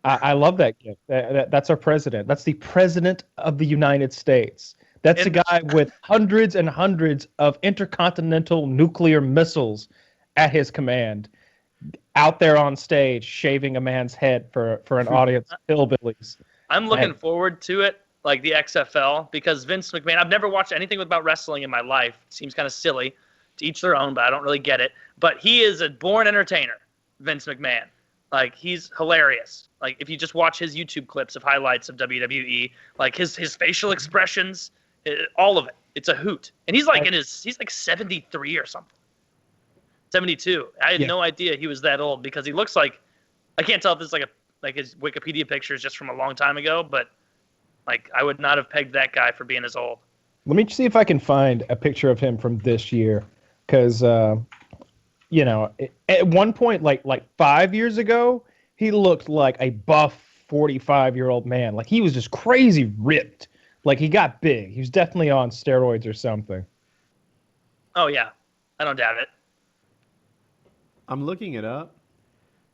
I love that gift. That's our president. That's the president of the United States. That's a guy with hundreds and hundreds of intercontinental nuclear missiles at his command, out there on stage shaving a man's head for an audience of hillbillies. I'm looking forward to it, like the XFL, because Vince McMahon, I've never watched anything about wrestling in my life. It seems kind of silly, to each their own, but I don't really get it. But he is a born entertainer, Vince McMahon. Like, he's hilarious. Like, if you just watch his YouTube clips of highlights of WWE, like his facial expressions, all of it, it's a hoot. And he's like he's like 73 or something. 72. I had no idea he was that old, because he looks like, I can't tell if this is like his Wikipedia picture is just from a long time ago, but like I would not have pegged that guy for being as old. Let me see if I can find a picture of him from this year, because at one point, like 5 years ago, he looked like a buff 45-year-old man. Like, he was just crazy ripped. Like, he got big. He was definitely on steroids or something. Oh yeah, I don't doubt it. I'm looking it up.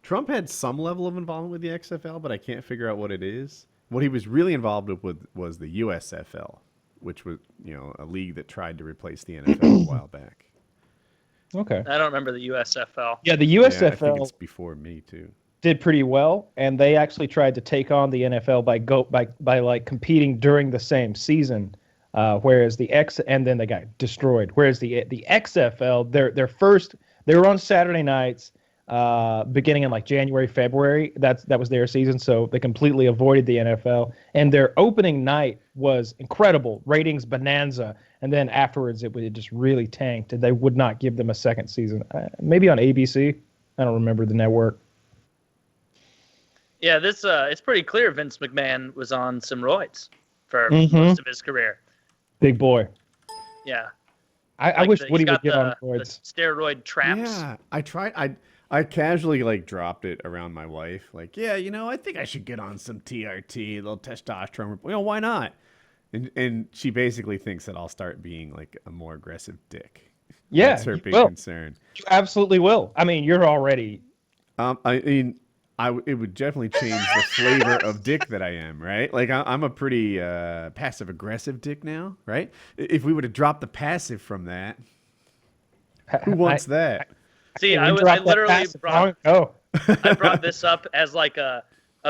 Trump had some level of involvement with the XFL, but I can't figure out what it is. What he was really involved with was the USFL, which was, a league that tried to replace the NFL a while back. Okay. I don't remember the USFL. Yeah, the Yeah, I think USFL it's before me too. did pretty well, and they actually tried to take on the NFL by competing during the same season. Whereas and then they got destroyed. Whereas the XFL, they were on Saturday nights. beginning in like January, February. That was their season, so they completely avoided the NFL. And their opening night was incredible, ratings bonanza. And then afterwards, it just really tanked, and they would not give them a second season. Maybe on ABC. I don't remember the network. Yeah, this it's pretty clear Vince McMahon was on some roids for most of his career. Big boy. Yeah. I wish Woody would get on the roids. steroid traps. Yeah, I tried. I casually like dropped it around my wife. Like, yeah, I think I should get on some TRT, a little testosterone. Why not? And she basically thinks that I'll start being like a more aggressive dick. Yeah, that's her big concern. You absolutely will. I mean, you're already. I mean, it would definitely change the flavor of dick that I am, right? Like I'm a pretty passive aggressive dick now, right? If we would have dropped the passive from that, who wants that? See, I literally I brought this up as like a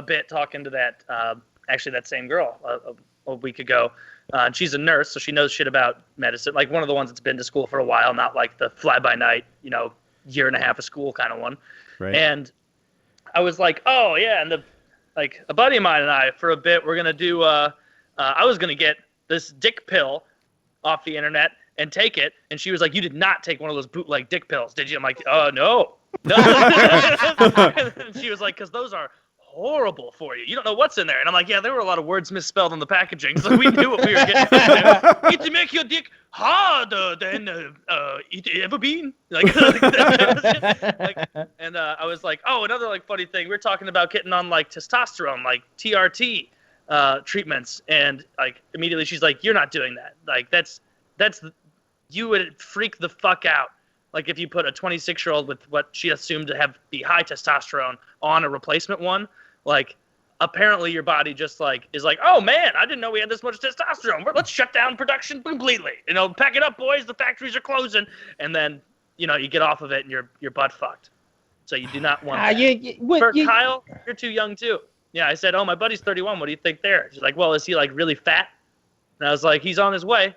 bit talking to that actually that same girl a week ago. And she's a nurse, so she knows shit about medicine. Like one of the ones that's been to school for a while, not like the fly-by-night, year and a half of school kind of one. Right. And I was like, oh yeah, and a buddy of mine and I for a bit we're gonna do. I was gonna get this dick pill off the internet and take it, and she was like, you did not take one of those bootleg dick pills, did you? I'm like, oh no. And she was like, because those are horrible for you. You don't know what's in there. And I'm like, yeah, there were a lot of words misspelled on the packaging, so we knew what we were getting. It's to make your dick harder than it ever been. And I was like, oh, another like funny thing. We were talking about getting on like testosterone, like TRT treatments, and like immediately she's like, you're not doing that. Like that's you would freak the fuck out. Like if you put a 26-year-old with what she assumed to be high testosterone on a replacement one, like apparently your body just like is like, oh man, I didn't know we had this much testosterone. Let's shut down production completely. Pack it up, boys. The factories are closing. And then you get off of it and you're butt fucked. So you do not want that. Kyle, you're too young too. Yeah, I said, oh, my buddy's 31. What do you think there? She's like, well, is he like really fat? And I was like, he's on his way.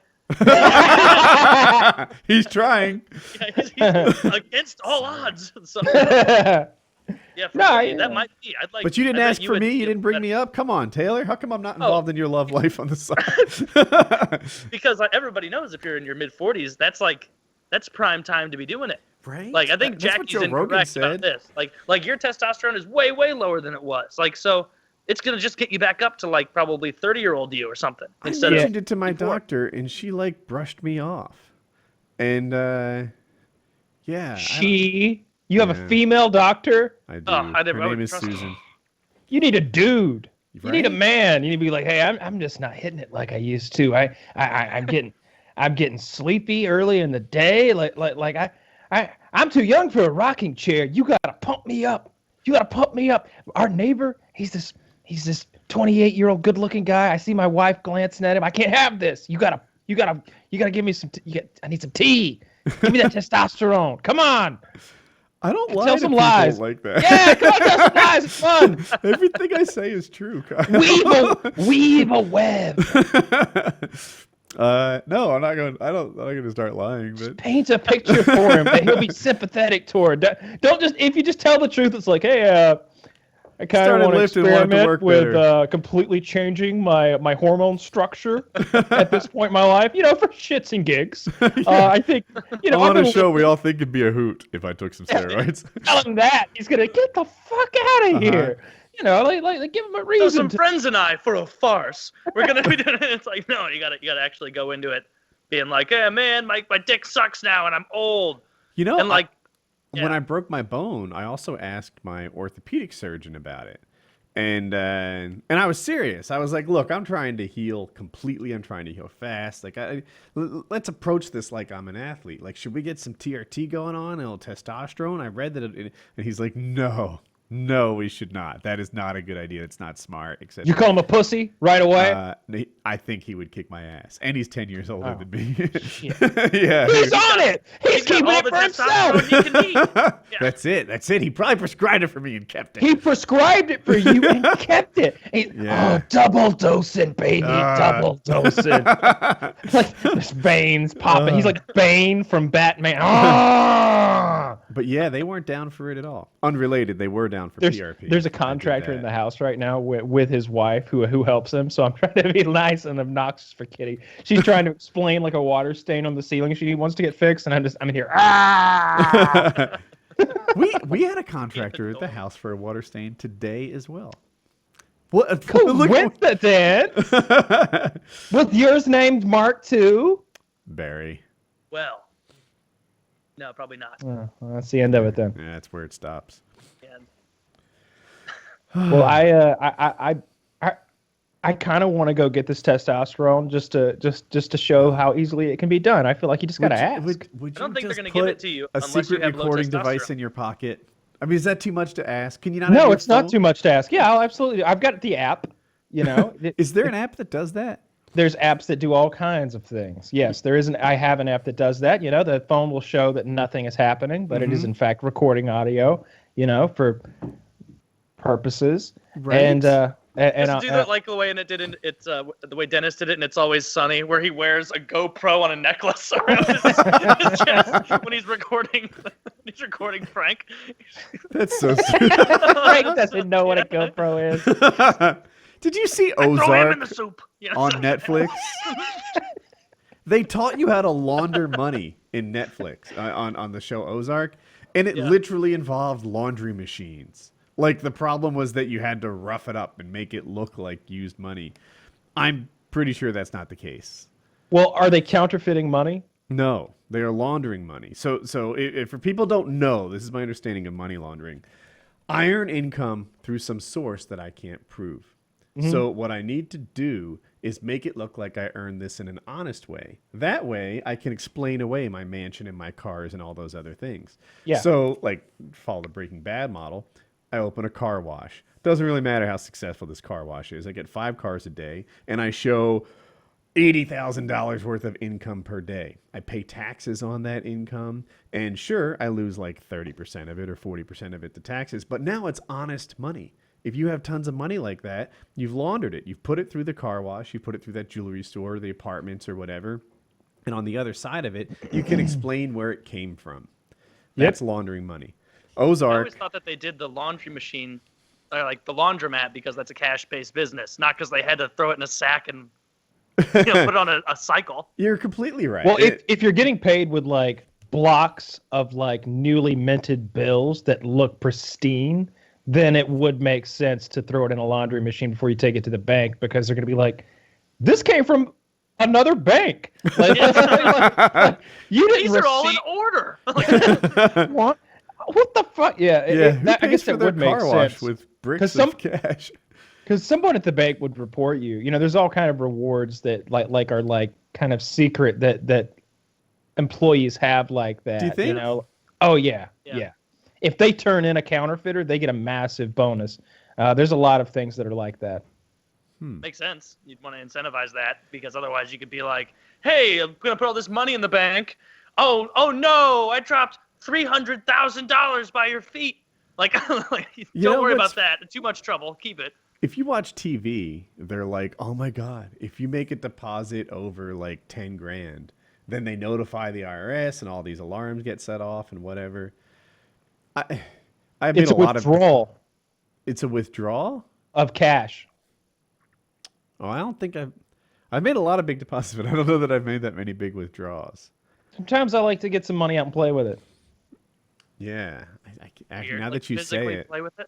He's trying. Yeah, he's against all odds. So, yeah, that might be. But you didn't ask for me. You didn't bring me up. Come on, Taylor. How come I'm not involved in your love life on the side? Because everybody knows if you're in your mid 40s, that's prime time to be doing it. Right. Like I think Jackie's incorrect about this. Like your testosterone is way lower than it was. Like so. It's going to just get you back up to like probably 30-year-old you or something. I mentioned it to my doctor and she like brushed me off. And yeah. You have a female doctor? I do. Her name is Susan. You need a dude. Right? You need a man. You need to be like, hey, I'm just not hitting it like I used to. I'm getting sleepy early in the day. I'm too young for a rocking chair. You gotta pump me up. Our neighbor, he's this 28-year-old good-looking guy. I see my wife glancing at him. I can't have this. You gotta give me some. I need some tea. Give me that testosterone. Come on. I don't lie tell to some people lies like that. Yeah, come on, tell some lies. It's fun. Everything I say is true, Kyle. Weave a web. No, I'm not going to start lying. But paint a picture for him that he'll be sympathetic toward. Don't just if you just tell the truth. It's like, hey, I kind of want to experiment with completely changing my hormone structure at this point in my life. For shits and gigs. I think on a show we all think it'd be a hoot if I took some steroids. Tell him that he's gonna get the fuck out of here. Like give him a reason. So some friends and I, for a farce, we're gonna be doing it. It's like, no, you gotta actually go into it, being like, hey man, my dick sucks now and I'm old. And like, when I broke my bone, I also asked my orthopedic surgeon about it, and I was serious. I was like, look, I'm trying to heal completely. I'm trying to heal fast. Like, let's approach this like I'm an athlete. Like, should we get some TRT going on and a little testosterone? I read that, and he's like, no, we should not. That is not a good idea. It's not smart. Etc. You call him a pussy right away? I think he would kick my ass. And he's 10 years older than me. Yeah. He's on it. He's keeping it for himself. Yeah. That's it. He probably prescribed it for me and kept it. He prescribed it for you and kept it. Double dosing, baby. Double dosing. Like, there's veins popping. He's like Bane from Batman. But yeah, they weren't down for it at all. Unrelated, they were down for PRP. There's a I did contractor in that. the house right now with his wife who helps him. So I'm trying to be nice and obnoxious for Kitty. She's trying to explain like a water stain on the ceiling she wants to get fixed, and I'm in here. Ah! we had a contractor at the house for a water stain today as well. What? Who went the dance? Was yours named Mark too? Barry. Well, no, probably not. Oh, well, that's the end of it then. Yeah, that's where it stops. And Well, I kind of want to go get this testosterone just to show how easily it can be done. I feel like you just gotta ask. Would I you don't think they're just going to give put it to you a unless you secret have low recording device testosterone. in your pocket? I mean, is that too much to ask? Can you not? have No, your it's not phone? too much to ask. Yeah, I'll absolutely. I've got the app. You know, Is there an app that does that? there's apps that do all kinds of things. Yes, there is I have an app that does that. You know, the phone will show that nothing is happening, but it is in fact recording audio. You know, for purposes. Right. And Does it do that like the way it's the way Dennis did it, and It's Always Sunny, where he wears a GoPro on a necklace around his chest when he's recording. He's recording Frank. That's so stupid. Frank doesn't know what a GoPro is. Did you see Throw him in Ozark the soup. Yes. on Netflix? They taught you how to launder money in Netflix on the show Ozark, and it literally involved laundry machines. Like, the problem was that you had to rough it up and make it look like used money. I'm pretty sure that's not the case. Well, are they counterfeiting money? No, they are laundering money. So if people don't know, this is my understanding of money laundering. I earn income through some source that I can't prove. So what I need to do is make it look like I earned this in an honest way. That way, I can explain away my mansion and my cars and all those other things. Yeah. So, like, follow the Breaking Bad model. I open a car wash. Doesn't really matter how successful this car wash is. I get 5 cars a day, and I show $80,000 worth of income per day. I pay taxes on that income, and sure, I lose like 30% of it or 40% of it to taxes, but now it's honest money. If you have tons of money like that, you've laundered it. You've put it through the car wash, you put it through that jewelry store, or the apartments or whatever, and on the other side of it, you can explain where it came from. That's laundering money. I Ozark. always thought that they did the laundry machine, or like the laundromat, because that's a cash-based business, not because they had to throw it in a sack and put it on a cycle. You're completely right. Well, if you're getting paid with like blocks of like newly minted bills that look pristine, then it would make sense to throw it in a laundry machine before you take it to the bank, because they're going to be like, this came from another bank. Like, you didn't These are all in receive- order. What the fuck? Yeah, who I pays guess for that their would make car wash sense. with bricks some- of cash? Because someone at the bank would report you. You know, there's all kind of rewards that like are like kind of secret that employees have like that. Do you think? You know? Oh yeah. Yeah. If they turn in a counterfeiter, they get a massive bonus. There's a lot of things that are like that. Makes sense. You'd want to incentivize that, because otherwise you could be like, hey, I'm going to put all this money in the bank. Oh no, I dropped $300,000 by your feet. Like, don't worry about that. Too much trouble. Keep it. If you watch TV, they're like, oh my God, if you make a deposit over like 10 grand, then they notify the IRS and all these alarms get set off and whatever. I've made It's a withdrawal It's a withdrawal of cash. Oh, I don't think I've made a lot of big deposits, but I don't know that I've made that many big withdrawals. Sometimes I like to get some money out and play with it. Yeah. Actually, Weird. now Like, that you say physically it. play with it.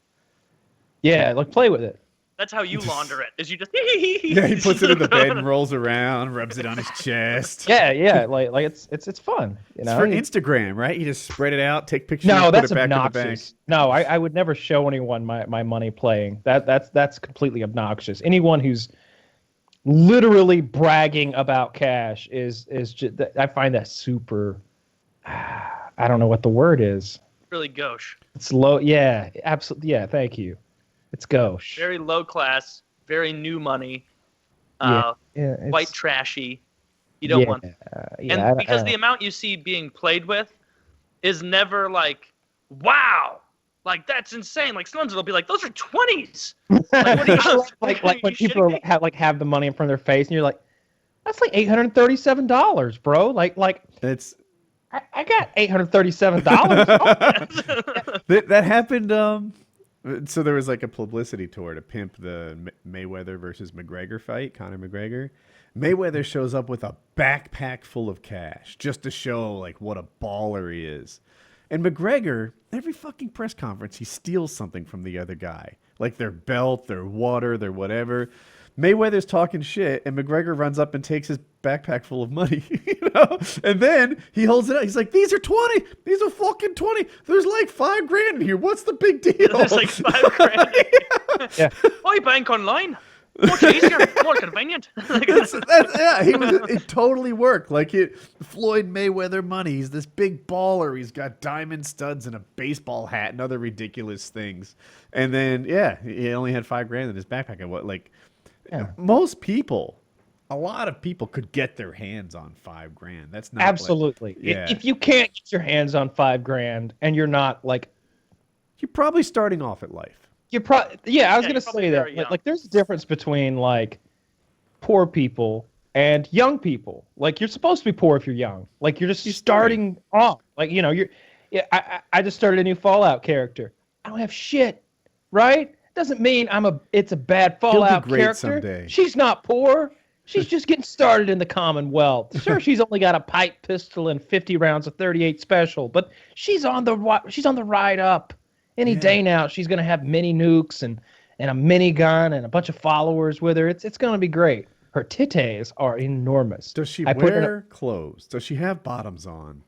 Yeah, like play with it. That's how you launder it. Is you just Yeah, he puts it in the bed and rolls around, rubs it on his chest. Yeah, like it's fun. You It's know, for Instagram, right? You just spread it out, take pictures, no, put that's it back in the bank. obnoxious. No, I would never show anyone my money playing. That's completely obnoxious. Anyone who's literally bragging about cash is just, I find that super. I don't know what the word is. really gauche. It's low. Yeah, absolutely. Yeah, thank you. It's gauche. Very low class, very new money, Yeah, quite trashy. You don't want, Yeah, and because the amount you see being played with is never like, wow, like that's insane. Like sometimes it'll be like, those are 20s. Like, what are you, like are when you people shitting me? have the money in front of their face, and you're like, that's like $837, bro. Like It's I got $837. That happened. So there was like a publicity tour to pimp the Mayweather versus McGregor fight, Conor McGregor. Mayweather shows up with a backpack full of cash just to show like what a baller he is. And McGregor, every fucking press conference, he steals something from the other guy, like their belt, their water, their whatever. Mayweather's talking shit, and McGregor runs up and takes his backpack full of money, you know? And then he holds it out. He's like, "These are 20. These are fucking 20. There's like $5,000 in here. What's the big deal?" There's like $5,000. Yeah. Why bank online? Much easier, more convenient. It totally worked. Like Floyd Mayweather money. He's this big baller. He's got diamond studs and a baseball hat and other ridiculous things. And then, he only had $5,000 in his backpack. And most people, a lot of people could get their hands on $5,000. That's not Absolutely. If you can't get your hands on $5,000 and you're not like, you're probably starting off at life. I was gonna you're say that. very young. Like, there's a difference between like poor people and young people. Like, you're supposed to be poor if you're young. Like, you're starting off. Like, I just started a new Fallout character. I don't have shit, right? Doesn't mean it's a bad Fallout great character. someday. She's not poor. She's just getting started in the Commonwealth. Sure, she's only got a pipe pistol and 50 rounds of 38 special, but she's on the ride up. Any day now, she's gonna have mini nukes and a minigun and a bunch of followers with her. It's gonna be great. Her titties are enormous. Does she wear clothes? Does she have bottoms on?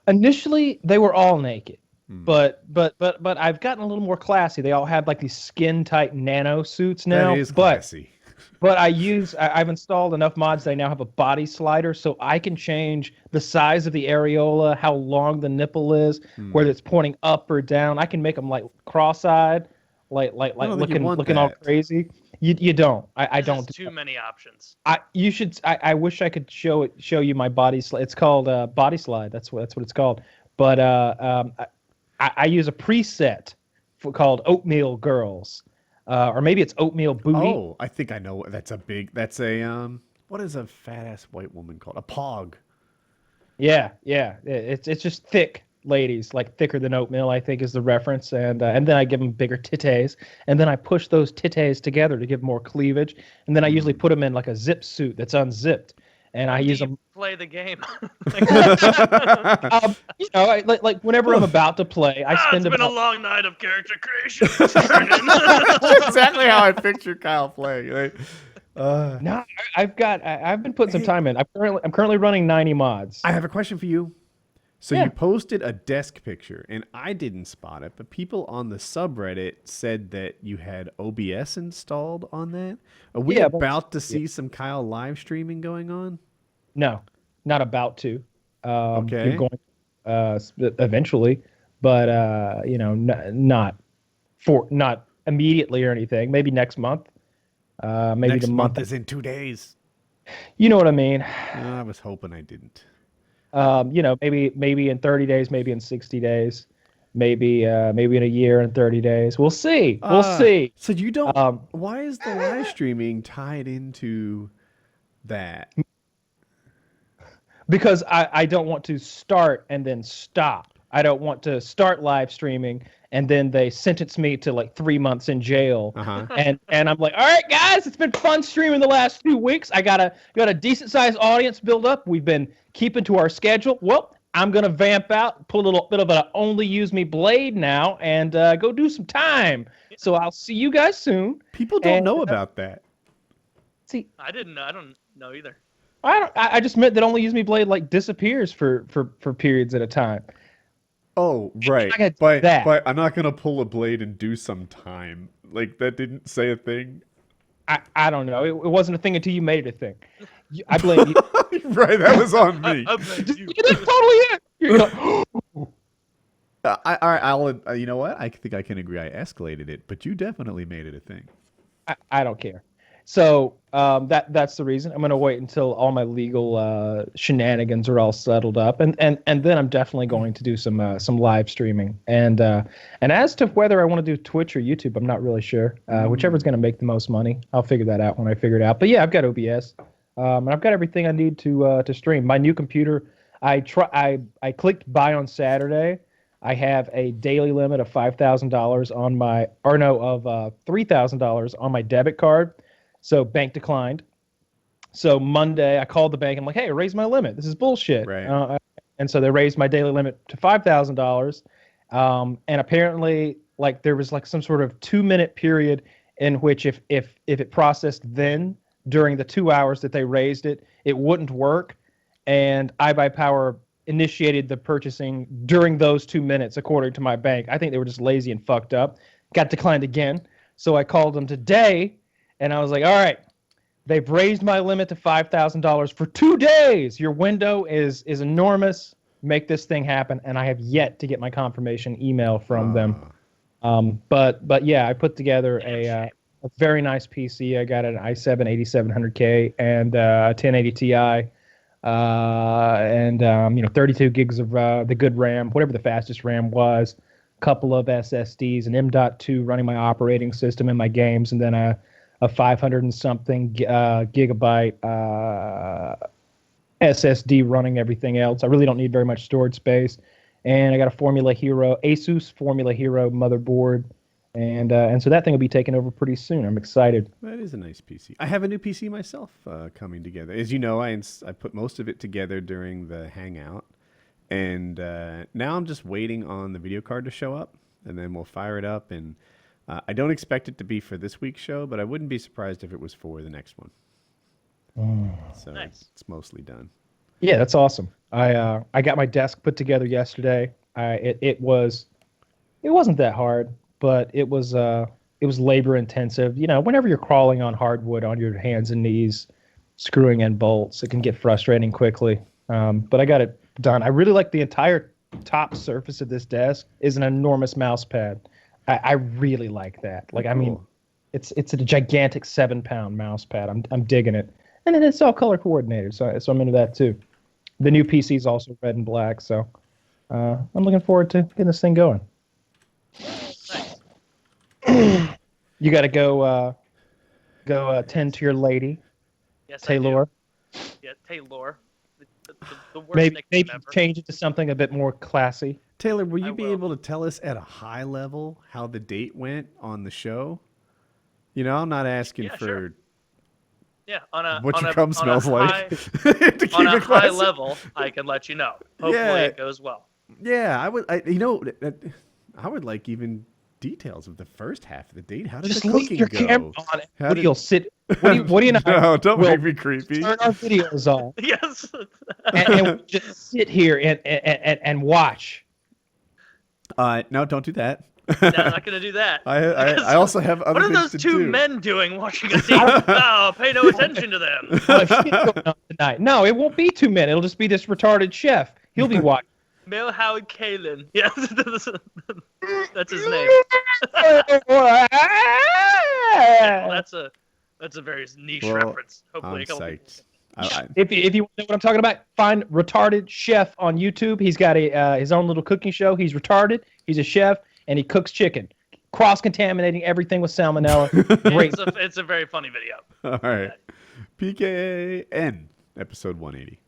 Initially, they were all naked, but I've gotten a little more classy. They all have like these skin tight nano suits now. That is classy. But I've installed enough mods that I now have a body slider, so I can change the size of the areola, how long the nipple is, whether it's pointing up or down. I can make them like cross-eyed, like looking all crazy. You don't. I don't. There's too many options. You should. I wish I could show you my body slide. It's called body slide. That's what it's called. But I use a preset called Oatmeal Girls. Or maybe it's Oatmeal Booty. Oh, I think I know. That's a what is a fat ass white woman called? A pog. Yeah. It's just thick ladies, like thicker than oatmeal, I think is the reference. And then I give them bigger titties, and then I push those titties together to give more cleavage. And then I usually put them in like a zip suit that's unzipped. And I use them. Play the game. Like whenever I'm about to play, I spend it's been about a long night of character creation. That's exactly how I picture Kyle playing. Right? No, I've been putting some time in. I'm currently running 90 mods. I have a question for you. So you posted a desk picture, and I didn't spot it, but people on the subreddit said that you had OBS installed on that. Are we about to see some Kyle live streaming going on? No, not about to. Okay. You're going eventually, but not immediately or anything. Maybe next month. Maybe Next the month is in 2 days. You know what I mean. I was hoping I didn't. Maybe in 30 days, maybe in 60 days, maybe in a year and 30 days. We'll see. We'll see. So you don't. Why is the live streaming tied into that? Because I don't want to start and then stop. I don't want to start live streaming and then they sentence me to like 3 months in jail. And I'm like, all right, guys, it's been fun streaming the last 2 weeks. I got a decent sized audience build up. We've been keeping to our schedule. Well, I'm gonna vamp out, pull a little bit of an only use me blade now, and go do some time. So I'll see you guys soon. People don't know about that. See, I didn't know. I don't know either. I just meant that only use me blade like disappears for periods at a time. Oh, right. But I'm not gonna pull a blade and do some time. Like that didn't say a thing. I don't know. It wasn't a thing until you made it a thing. I blame you. Right, that was on me. I blame you. That's totally it. You're like, I'll. You know what? I think I can agree. I escalated it, but you definitely made it a thing. I don't care. So that's the reason. I'm gonna wait until all my legal shenanigans are all settled up, and then I'm definitely going to do some live streaming. And as to whether I want to do Twitch or YouTube, I'm not really sure. Whichever's gonna make the most money, I'll figure that out when I figure it out. But yeah, I've got OBS, and I've got everything I need to stream. My new computer, I clicked buy on Saturday. I have a daily limit of $5,000 on my, or no, of $3,000 on my debit card. So bank declined. So Monday, I called the bank. I'm like, hey, raise my limit. This is bullshit. Right. And so they raised my daily limit to $5,000. And apparently, like there was like some sort of 2 minute period in which if it processed then during the 2 hours that they raised it, it wouldn't work. And iBuyPower initiated the purchasing during those 2 minutes, according to my bank. I think they were just lazy and fucked up. Got declined again. So I called them today, and I was like, all right, they've raised my limit to $5,000 for 2 days. Your window is enormous. Make this thing happen. And I have yet to get my confirmation email from them. But yeah, I put together a very nice PC. I got an i7 8700K and a 1080 Ti, and 32 gigs of the good RAM, whatever the fastest RAM was. A couple of SSDs, an M.2 running my operating system and my games, and then a 500 and something gigabyte SSD running everything else. I really don't need very much storage space. And I got a Asus Formula Hero motherboard. And so that thing will be taken over pretty soon. I'm excited. That is a nice PC. I have a new PC myself coming together. As you know, I put most of it together during the Hangout. And now I'm just waiting on the video card to show up. And then we'll fire it up. And I don't expect it to be for this week's show, but I wouldn't be surprised if it was for the next one. So Nice. it's mostly done. Yeah, that's awesome. I got my desk put together yesterday. It wasn't that hard, but it was labor intensive. You know, whenever you're crawling on hardwood on your hands and knees, screwing in bolts, it can get frustrating quickly. But I got it done. I really like the entire top surface of this desk is an enormous mouse pad. I really like that. Like, Cool. I mean, it's a gigantic 7-pound mouse pad. I'm digging it. And then it's all color coordinated, so I'm into that too. The new PC is also red and black, so I'm looking forward to getting this thing going. Nice. You got to go tend to your lady, Yes, Taylor. I do. Yeah, Taylor. The worst Maybe nickname ever. change it to something a bit more classy. Taylor, will I you be will. able to tell us at a high level how the date went on the show? You know, I'm not asking Yeah, for sure. Yeah, on a what on your a, cum on smells a like. high, To keep on a it high classy. level, I can let you know. Hopefully, Yeah. it goes well. Yeah, I would like even details of the first half of the date. How did Just the leave cooking your go? camera on. How Woody did- will sit. Woody and I No, don't will make me creepy. turn our videos off Yes. and we'll just sit here and watch. No, don't do that. No, I'm not gonna do that. I also have other What are things those to two do. men doing watching a scene? Oh, pay no attention to them. Oh, shit going on tonight. No, it won't be 2 minutes. It'll just be this retarded chef. He'll be watching. Male Howard Kalin. Yes, that's his name. Yeah, well, that's a very niche Well, reference. Hopefully, I'm a couple people psyched. If you want to know what I'm talking about, find retarded chef on YouTube. He's got his own little cooking show. He's retarded. He's a chef and he cooks chicken, cross-contaminating everything with salmonella. Great. It's a very funny video. All right. PKN, episode 180.